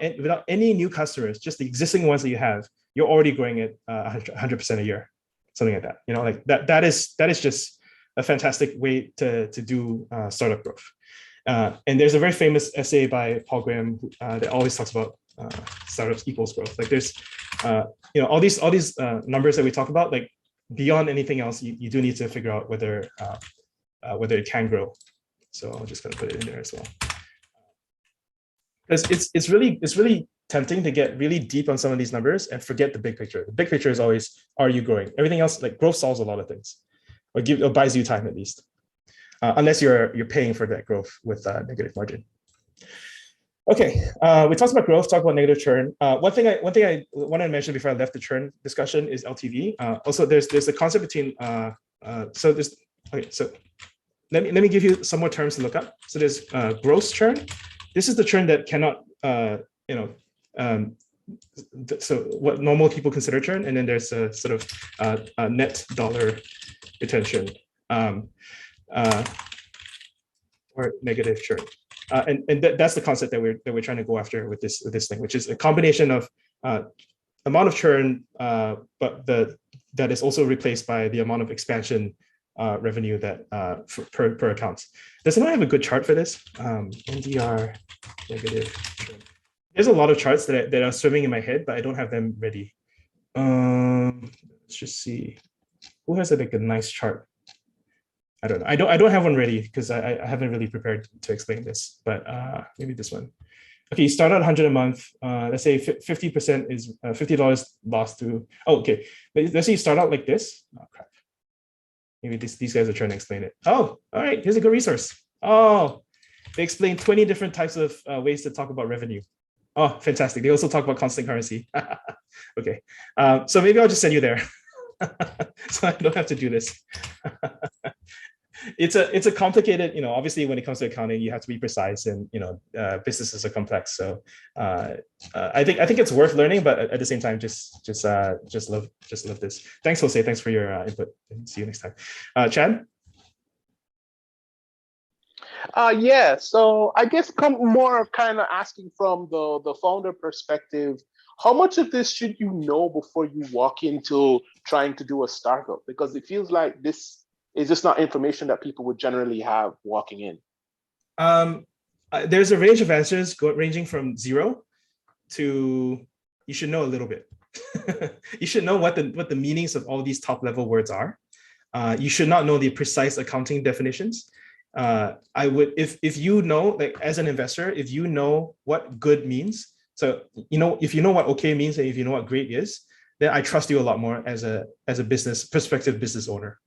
any new customers, just the existing ones that you have. You're already growing at 100% a year, something like that. You know, like that is just a fantastic way to do startup growth. And there's a very famous essay by Paul Graham that always talks about startups equals growth. Like there's, all these numbers that we talk about, like beyond anything else, you do need to figure out whether it can grow. So I'm just gonna put it in there as well. Because it's really tempting to get really deep on some of these numbers and forget the big picture. The big picture is always, are you growing? Everything else, like growth solves a lot of things, or buys you time at least. Unless you're paying for that growth with negative margin. Okay, we talked about growth, talked about negative churn. One thing I wanted to mention before I left the churn discussion is LTV. Also, there's a concept between so let me give you some more terms to look up. So there's gross churn. This is the churn that cannot so what normal people consider churn, and then there's a sort of net dollar retention. Or negative churn, and that's the concept that we're trying to go after with this thing, which is a combination of amount of churn, but that is also replaced by the amount of expansion revenue that per account. Does anyone have a good chart for this? NDR negative churn. There's a lot of charts that are swimming in my head, but I don't have them ready. Let's just see who has like a nice chart. I don't know. I don't have one ready because I haven't really prepared to explain this, but maybe this one. Okay, you start out 100 a month. Let's say 50% is $50 lost to. Oh, okay. Let's say you start out like this. Oh crap. Maybe these guys are trying to explain it. Oh, all right. Here's a good resource. Oh, they explain 20 different types of ways to talk about revenue. Oh, fantastic. They also talk about constant currency. Okay. So maybe I'll just send you there. So I don't have to do this. It's a complicated, obviously when it comes to accounting, you have to be precise, and businesses are complex. So I think it's worth learning, but at the same time, just love this. Thanks, Jose. Thanks for your input. See you next time. Chad? Yeah, so I guess more kind of asking from the founder perspective, how much of this should you know before you walk into trying to do a startup? Because it feels like this is just not information that people would generally have walking in. There's a range of answers ranging from 0 to you should know a little bit. You should know what the meanings of all these top level words are. You should not know the precise accounting definitions. I would, if you know, like as an investor, if you know what good means, so if you know what okay means and if you know what great is, then I trust you a lot more as a prospective business owner,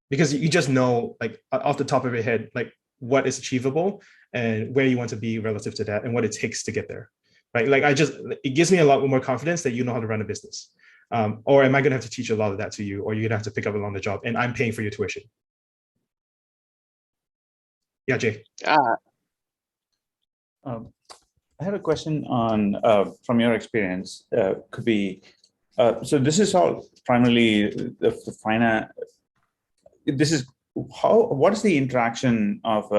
because you just know, like off the top of your head, like what is achievable and where you want to be relative to that and what it takes to get there, right? Like it gives me a lot more confidence that you know how to run a business. Or am I going to have to teach a lot of that to you, or you're going to have to pick up along the job and I'm paying for your tuition? Yeah, Jay. I have a question on, from your experience, could be, so this is all primarily the finance. This is what is the interaction of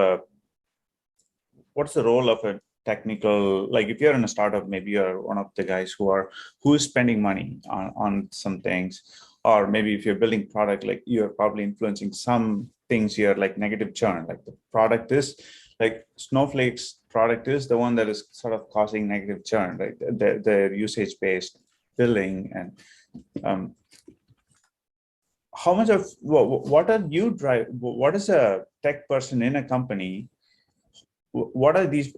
what's the role of a technical, like if you're in a startup, maybe you're one of the guys who is spending money on some things, or maybe if you're building product, like you're probably influencing some things here, like negative churn, like the product is, like Snowflake's product is the one that is sort of causing negative churn, right? The usage-based billing, and how much of what are you drive? What is a tech person in a company? What are these?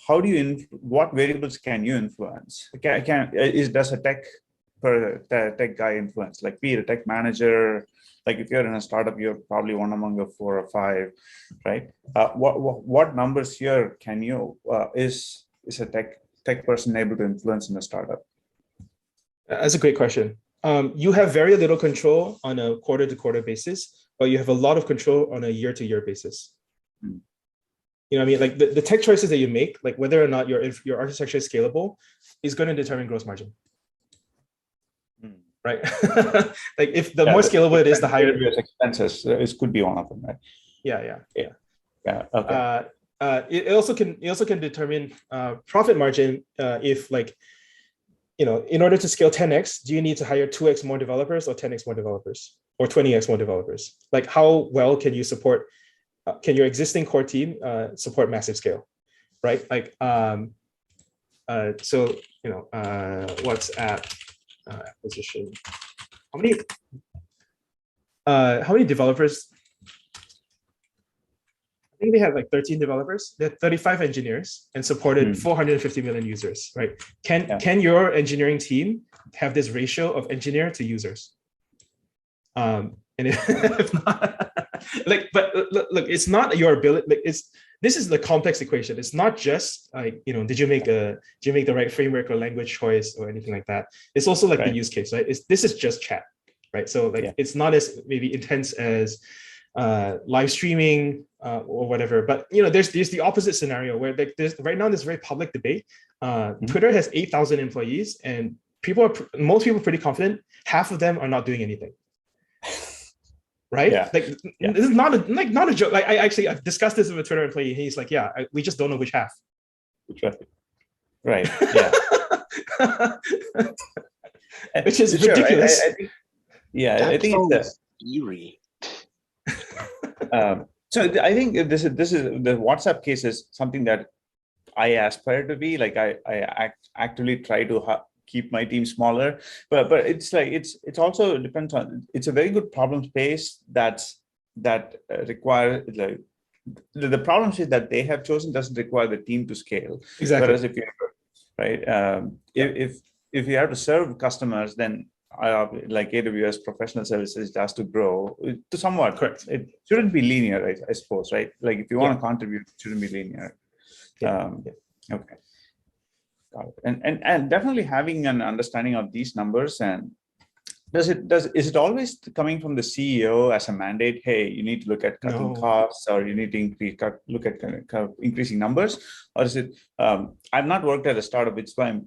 How do you? What variables can you influence? Does a tech guy influence? Like be it a tech manager. Like if you're in a startup, you're probably one among the 4 or 5, right? What numbers here can you is a tech person able to influence in a startup? That's a great question. You have very little control on a quarter-to-quarter basis, but you have a lot of control on a year-to-year basis. Hmm. You know what I mean? Like the tech choices that you make, like whether or not your architecture is scalable, is going to determine gross margin. Right? Like if the more scalable it is, the higher expenses. It could be one of them, right? Yeah. Okay. It also can determine profit margin if, like, in order to scale 10x, do you need to hire 2x more developers or 10x more developers or 20x more developers? Like how well can you support? Can your existing core team support massive scale, right? Like so WhatsApp acquisition. How many developers? I think they had like 13 developers. They had 35 engineers and supported 450 million users, right? Can your engineering team have this ratio of engineer to users? And if not, like, but look, it's not your ability. Like, this is the complex equation. It's not just like, did you make the right framework or language choice or anything like that? It's also like the use case, right? This is just chat, right? So like it's not as maybe intense as live streaming or whatever. But there's the opposite scenario where there's right now this very public debate. Twitter has 8,000 employees, and most people are pretty confident half of them are not doing anything. Right? This is not a joke. Like I've discussed this with a Twitter employee. He's like, we just don't know which half. Right. Yeah. Which is ridiculous. I think it's eerie. So I think this is the WhatsApp case is something that I aspire to be. Like I actively try to keep my team smaller, but it's like it's also depends on, it's a very good problem space that require, like the problem space that they have chosen doesn't require the team to scale. Exactly. Whereas if you if you have to serve customers, then like AWS professional services has to grow to somewhat. Correct. It shouldn't be linear, I suppose, right? Like if you want to contribute, it shouldn't be linear. Okay. And definitely having an understanding of these numbers, and is it always coming from the CEO as a mandate? Hey, you need to look at cutting costs, or you need to look at increasing numbers, or is it? I've not worked at a startup, it's why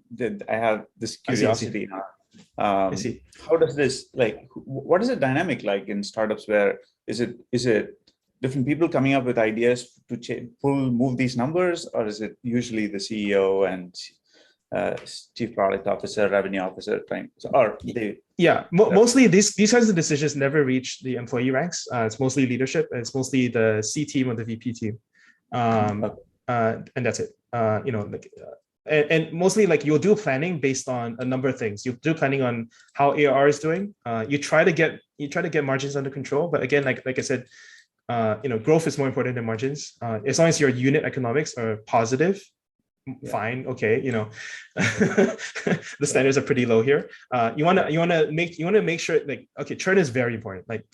I have this curiosity. I see. How does this, like, what is the dynamic like in startups? Where is it different people coming up with ideas to move these numbers, or is it usually the CEO and chief product officer, revenue officer thing. So, or they, mostly these kinds of decisions never reach the employee ranks. It's mostly leadership, and it's mostly the C team or the VP team, and that's it. And mostly like you'll do planning based on a number of things. You do planning on how ARR is doing. You try to get margins under control, but again, like I said, growth is more important than margins. As long as your unit economics are positive, fine, okay. The standards are pretty low here. You want to make sure, like, okay, churn is very important. Like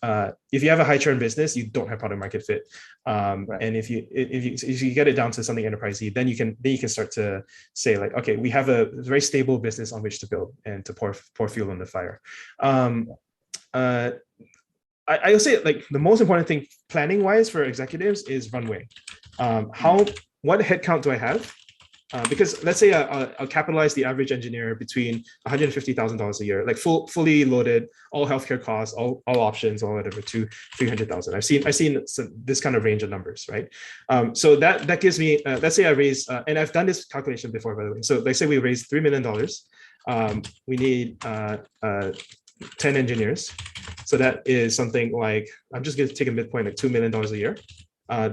if you have a high churn business, you don't have product market fit. And if you get it down to something enterprisey, then you can start to say like, okay, we have a very stable business on which to build and to pour fuel on the fire. I'll say like the most important thing planning wise for executives is runway. What headcount do I have? Because let's say I'll capitalize the average engineer between $150,000 a year, like fully loaded, all healthcare costs, all options, all whatever, to 300,000. I've seen this kind of range of numbers, right? So that gives me, let's say I raise, and I've done this calculation before, by the way. So let's say we raise $3 million. We need 10 engineers. So that is something like, I'm just going to take a midpoint, like $2 million a year.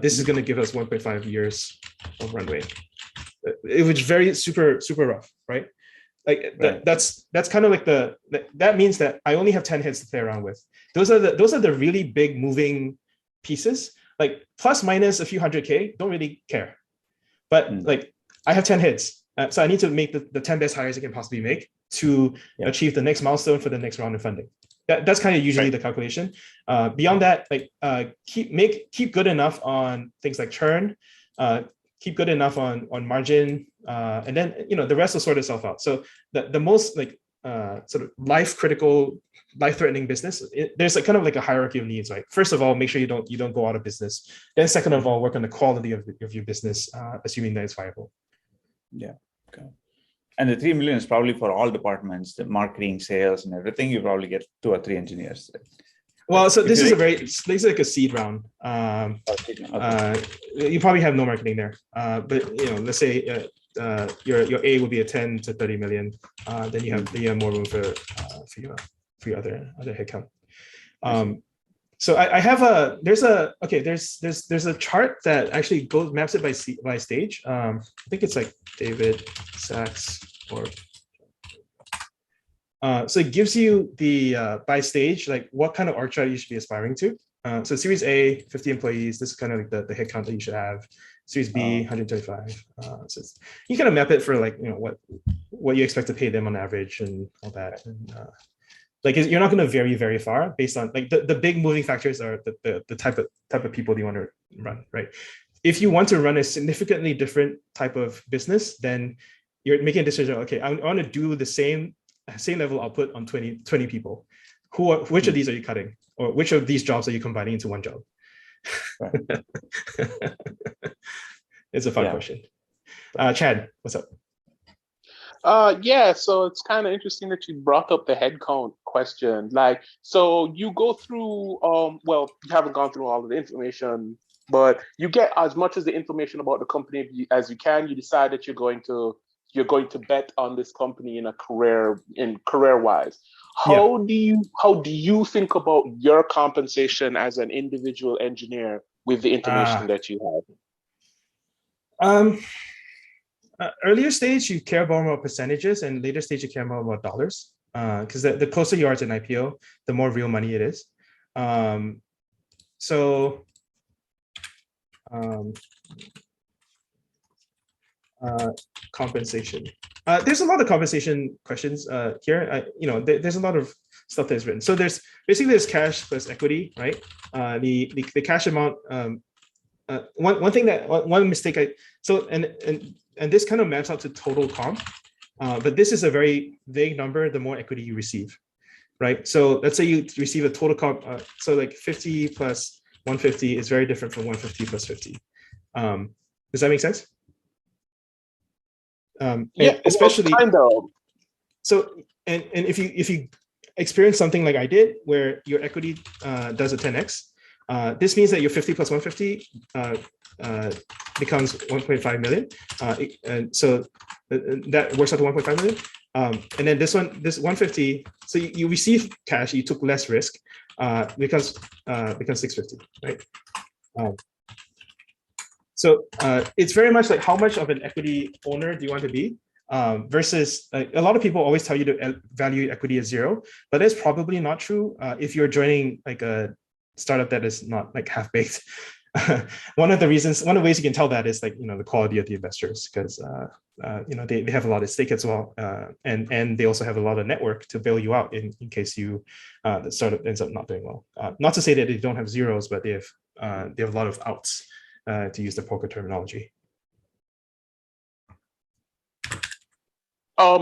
This is going to give us 1.5 years of runway. It was very super rough, right? Like that's kind of like that means that I only have 10 heads to play around with. Those are the really big moving pieces. Like plus minus a few $100K, don't really care. But like I have 10 heads, so I need to make the 10 best hires I can possibly make to achieve the next milestone for the next round of funding. That's kind of usually the calculation. Beyond that, like keep good enough on things like churn. Keep good enough on margin, and then the rest will sort itself out. So the most like sort of life-threatening business, there's kind of like a hierarchy of needs, right? First of all, make sure you don't go out of business. Then second of all, work on the quality of your business, assuming that it's viable. Yeah. Okay. And the 3 million is probably for all departments, the marketing, sales, and everything. You probably get 2 or 3 engineers. Well, so this is like a seed round. You probably have no marketing there, but let's say your A would be a 10 to 30 million. Then you have more room for your other headcount. So I have there's a chart that actually maps it by stage. I think it's like David Sachs or. So it gives you the by stage, like what kind of org chart you should be aspiring to. So Series A, 50 employees. This is kind of like the headcount that you should have. Series B, 125. So you kind of map it for like what you expect to pay them on average and all that. And like you're not going to vary very far based on like the big moving factors are the type of people you want to run, right? If you want to run a significantly different type of business, then you're making a decision. Okay, I want to do the same level output on 20 people. Which of these are you cutting, or which of these jobs are you combining into one job? Right. It's a fun question. Chad, what's up? So it's kind of interesting that you brought up the headcount question. Like, so you go through, well, you haven't gone through all of the information, but you get as much as the information about the company as you can. You decide that you're going to bet on this company in career wise. How do you think about your compensation as an individual engineer with the information that you have? Earlier stage, you care more about percentages, and later stage, you care more about dollars. Because the closer you are to an IPO, the more real money it is. Compensation. There's a lot of compensation questions here. There's a lot of stuff that's written. So there's cash plus equity, right? The cash amount. One mistake and this kind of maps out to total comp, but this is a very vague number. The more equity you receive, right? So let's say you receive a total comp. So like 50 plus 150 is very different from 150 plus 50. Does that make sense? Especially kind of. So and if you experience something like I did, where your equity does a 10x, this means that your 50 plus 150 becomes 1.5 million. And so that works out to 1.5 million. And then this 150. So you receive cash, you took less risk, becomes 650, right? So it's very much like how much of an equity owner do you want to be, versus a lot of people always tell you to value equity as 0, but that's probably not true if you're joining like a startup that is not like half-baked. One of the ways you can tell that is like, the quality of the investors, because they have a lot at stake as well, and they also have a lot of network to bail you out in case the startup ends up not doing well. Not to say that they don't have zeros, but they have a lot of outs, to use the poker terminology.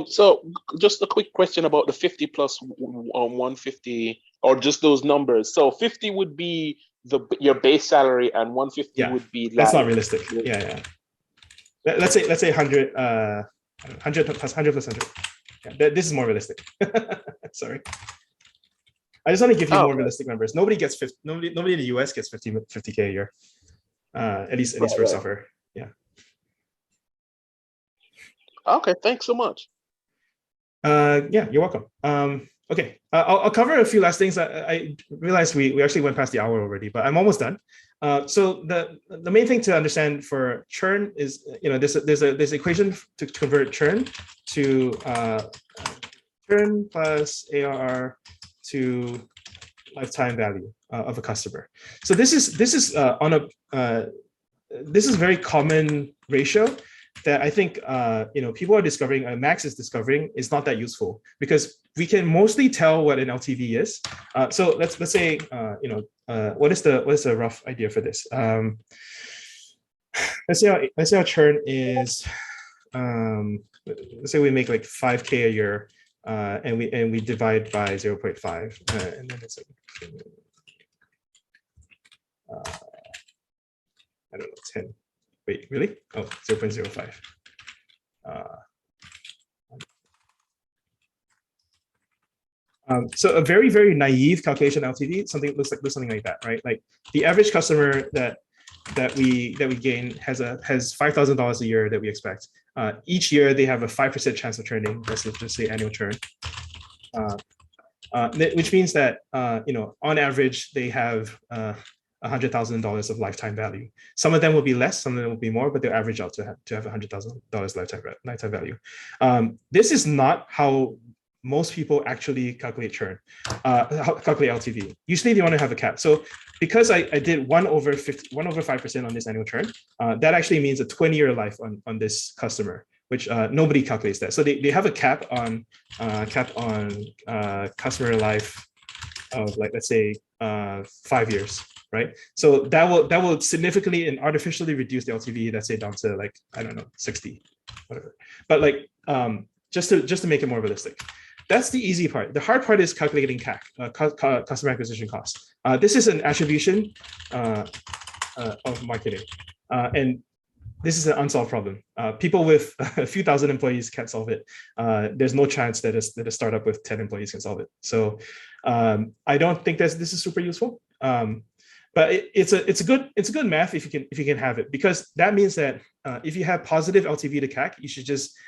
So just a quick question about the 50 plus 150, or just those numbers. So 50 would be your base salary, and 150 would be. That's not realistic. Yeah. Let's say 100, 100 plus 100. Yeah, this is more realistic. Sorry. I just want to give you more realistic numbers. Nobody gets 50. Nobody in the US gets 50K a year. At least for software. Yeah. Okay, thanks so much. Yeah, you're welcome. Okay, I'll cover a few last things. I realized we actually went past the hour already, but I'm almost done. So the main thing to understand for churn is, there's an equation to convert churn to churn plus ARR to lifetime value of a customer. So this is a very common ratio that I think people are discovering, Max is discovering, is not that useful, because we can mostly tell what an LTV is. So let's say what is the rough idea for this? Let's say our churn is let's say we make like 5K a year, and we divide by 0.5, and then it's like I don't know, 10. Wait, really? Oh, 0.05. So a very, very naive calculation LTV, looks something like that, right? Like the average customer that we gain has $5,000 a year that we expect. Each year they have a 5% chance of churning. Let's just say annual churn, which means that on average they have $100,000 of lifetime value. Some of them will be less, some of them will be more, but they'll average out to have $100,000 lifetime value. This is not how most people actually calculate churn, calculate LTV. Usually they want to have a cap. So because I did 1 over 5% on this annual churn, that actually means a 20-year life on this customer, which nobody calculates that. So they have a cap on customer life of, like, let's say 5 years. Right, so that will significantly and artificially reduce the LTV. Let's say down to, like, I don't know, 60, whatever. But like just to make it more realistic, that's the easy part. The hard part is calculating CAC, customer acquisition cost. This is an attribution of marketing, and this is an unsolved problem. People with a few thousand employees can't solve it. There's no chance that a startup with 10 employees can solve it. So I don't think this is super useful. But it's a good math if you can have it, because that means that if you have positive LTV to CAC, you should just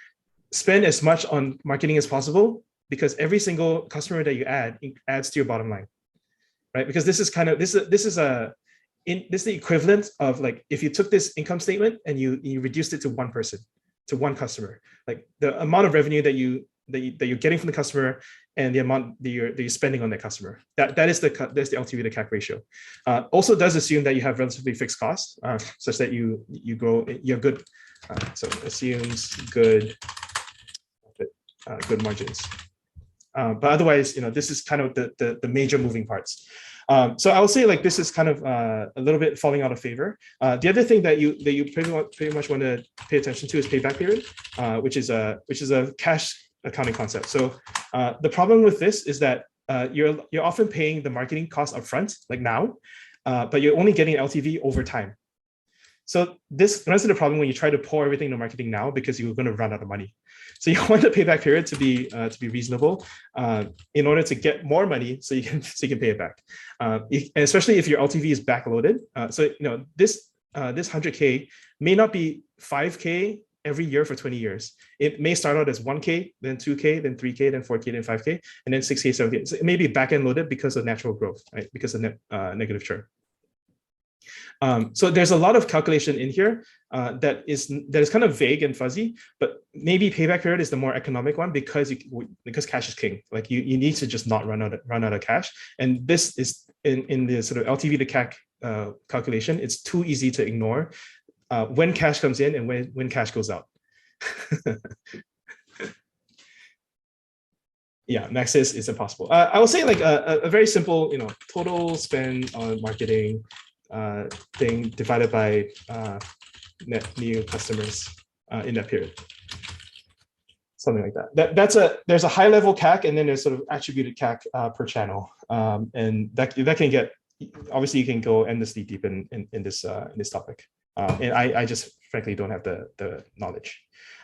spend as much on marketing as possible, because every single customer that you add adds to your bottom line, right? Because this is the equivalent of, like, if you took this income statement and you reduced it to one person, to one customer, like the amount of revenue that you're getting from the customer and the amount that you're spending on that customer. That's the LTV to CAC ratio. Also does assume that you have relatively fixed costs, such that you grow, you're good. So assumes good margins. But otherwise, this is kind of the major moving parts. So I would say, like, this is kind of a little bit falling out of favor. The other thing that you pretty much want to pay attention to is payback period, which is a cash accounting concept. So the problem with this is that you're often paying the marketing cost upfront, like now, but you're only getting LTV over time. So this runs into the problem when you try to pour everything into marketing now, because you're going to run out of money. So you want the payback period to be reasonable, in order to get more money, so you can pay it back. Especially if your LTV is backloaded. So this 100K may not be 5K every year for 20 years. It may start out as 1K, then 2K, then 3K, then 4K, then 5K, and then 6K, 7K. So it may be back-end loaded because of natural growth, right? Because of negative churn. So there's a lot of calculation in here that is kind of vague and fuzzy, but maybe payback period is the more economic one because cash is king. Like you need to just not run out of cash. And this is in the sort of LTV to CAC calculation. It's too easy to ignore when cash comes in and when cash goes out. Yeah, max is impossible. I will say like a very simple, total spend on marketing thing divided by net new customers in that period. Something like that. There's a high level CAC and then there's sort of attributed CAC per channel. And that can get, obviously you can go endlessly deep in this topic. And I just frankly don't have the knowledge.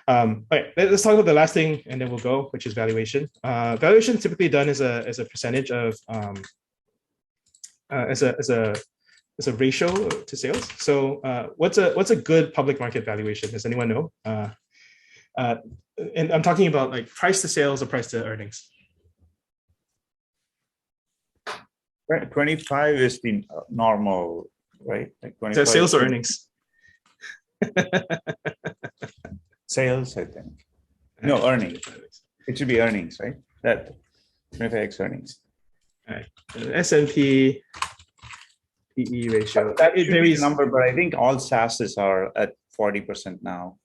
All right, let's talk about the last thing and then we'll go, which is valuation. Valuation is typically done as a percentage of as a ratio to sales. So what's a good public market valuation? Does anyone know? And I'm talking about like price to sales or price to earnings. Right, 25 is the normal, right? Like 25 so sales or earnings? Sales, I think. No, earnings. It should be earnings, right? That 25x earnings. All right. S&P PE ratio. That varies number, but I think all SaaSes are at 40% now.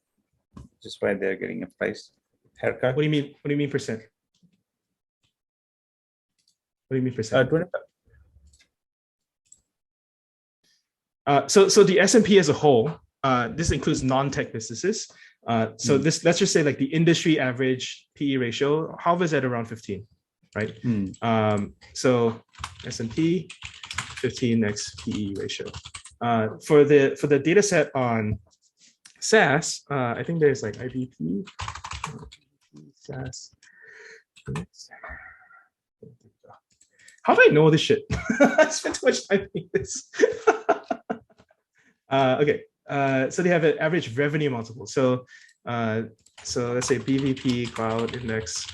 Just why they're getting a price haircut. What do you mean? What do you mean percent? What do you mean percent? 25. So the S&P as a whole, this includes non-tech businesses. So this, let's just say like the industry average PE ratio, Harvard's at around 15, right? So S&P 15x PE ratio. For the data set on SaaS, I think there's like IBP, SaaS. How do I know this shit? I spent too much time in this. Okay, so they have an average revenue multiple. So let's say BVP Cloud Index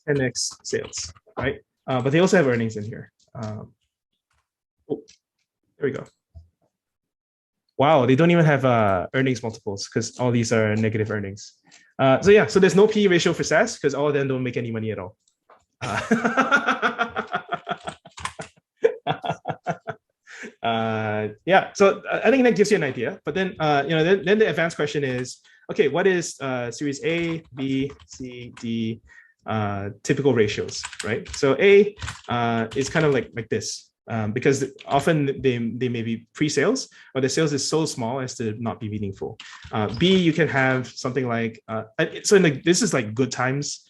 10x sales, right? But they also have earnings in here. Oh, there we go. Wow, they don't even have earnings multiples because all these are negative earnings. So yeah, so there's no PE ratio for SaaS because all of them don't make any money at all. Yeah, so I think that gives you an idea. But then, then the advanced question is, okay, what is Series A, B, C, D typical ratios, right? So A is kind of like this. Because often they may be pre-sales or the sales is so small as to not be meaningful. B, you can have something like, this is like good times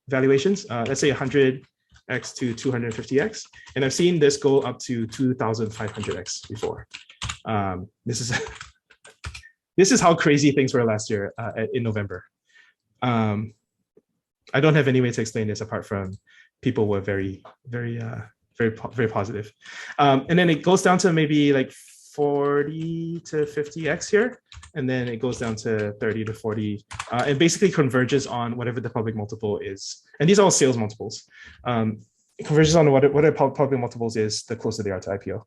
valuations, let's say 100x to 250x. And I've seen this go up to 2,500x before. This is how crazy things were last year in November. I don't have any way to explain this apart from people were very positive. And then it goes down to maybe like 40 to 50x here. And then it goes down to 30 to 40 and basically converges on whatever the public multiple is. And these are all sales multiples. It converges on what public multiples is the closer they are to IPO.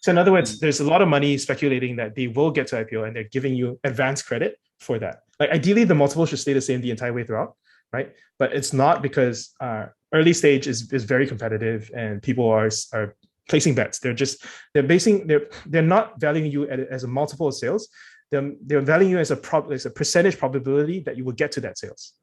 So in other words, there's a lot of money speculating that they will get to IPO and they're giving you advanced credit for that. Like ideally the multiple should stay the same the entire way throughout, right? But it's not because early stage is very competitive and people are placing bets. They're not valuing you as a multiple of sales. They're valuing you as a percentage probability that you will get to that sales.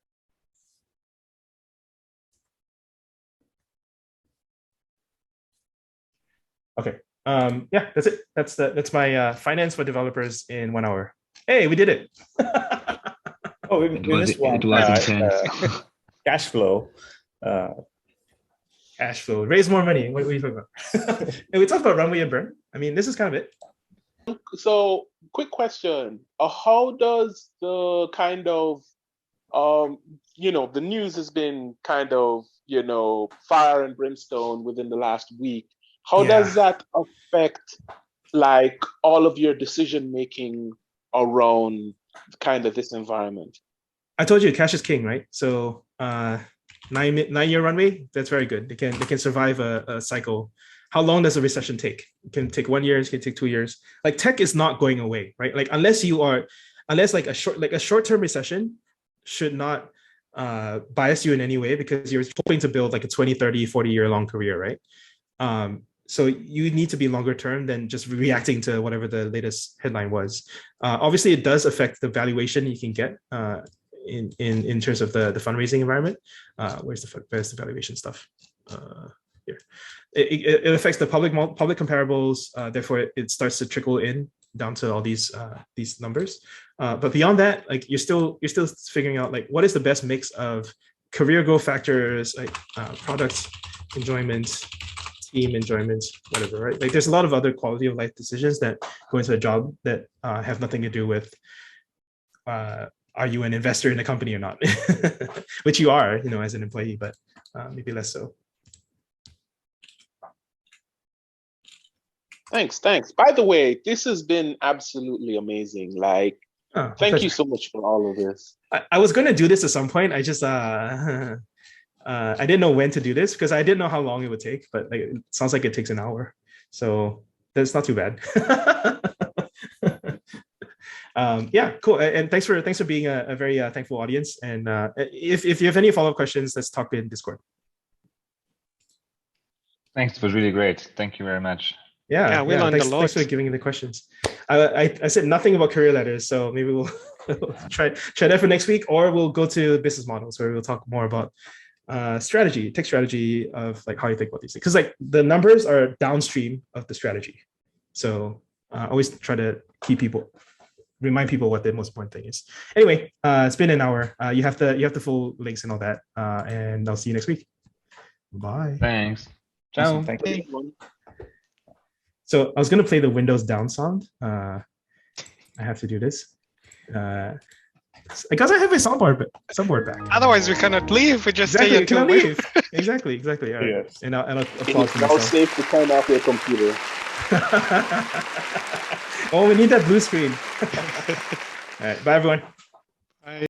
Okay. Yeah, that's it. That's my finance for developers in 1 hour. Hey, we did it. Oh, we missed one. It was intense. Cash flow. Cash flow. Raise more money. What are you talking about? And we talked about runway and burn. I mean, this is kind of it. So, quick question. How does the kind of, the news has been kind of, fire and brimstone within the last week. How does that affect like all of your decision making around kind of this environment? I told you cash is king, right? So 9-year runway, that's very good. They can survive a cycle. How long does a recession take? It can take 1 year, it can take 2 years. Like tech is not going away, right? Like unless like a short-term recession should not bias you in any way, because you're hoping to build like a 20, 30, 40-year long career, right? So you need to be longer term than just reacting to whatever the latest headline was. Obviously, it does affect the valuation you can get in terms of the fundraising environment. Where's the valuation stuff? Here. It affects the public comparables. Therefore, it starts to trickle in down to all these numbers. But beyond that, like you're still figuring out like what is the best mix of career growth factors, like product enjoyment, team enjoyment, whatever, right? Like there's a lot of other quality of life decisions that go into a job that have nothing to do with are you an investor in a company or not, which you are, as an employee, but maybe less so. Thanks. By the way, this has been absolutely amazing. Like, thank you so much for all of this. I was going to do this at some point. I just I didn't know when to do this because I didn't know how long it would take, but like, it sounds like it takes an hour. So that's not too bad. Yeah, cool. And thanks for being a very thankful audience. And if you have any follow-up questions, let's talk in Discord. Thanks. It was really great. Thank you very much. Yeah, we learned a lot. Thanks for giving me the questions. I said nothing about career letters, so maybe we'll try that for next week, or we'll go to business models where we'll talk more about tech strategy of like how you think about these things, because like the numbers are downstream of the strategy. So always try to remind people what the most important thing is. Anyway, it's been an hour. You have the full links and all that, and I'll see you next week. Bye. Thanks. Ciao. Awesome. Thank you. So I was going to play the Windows down sound. I have to do this. Because I have my soundboard back. Otherwise, we cannot leave. We just stay until we leave. Exactly. All right. Yes. And I'll applaud for It's now myself. safe to turn off your computer. Oh, we need that blue screen. All right. Bye, everyone.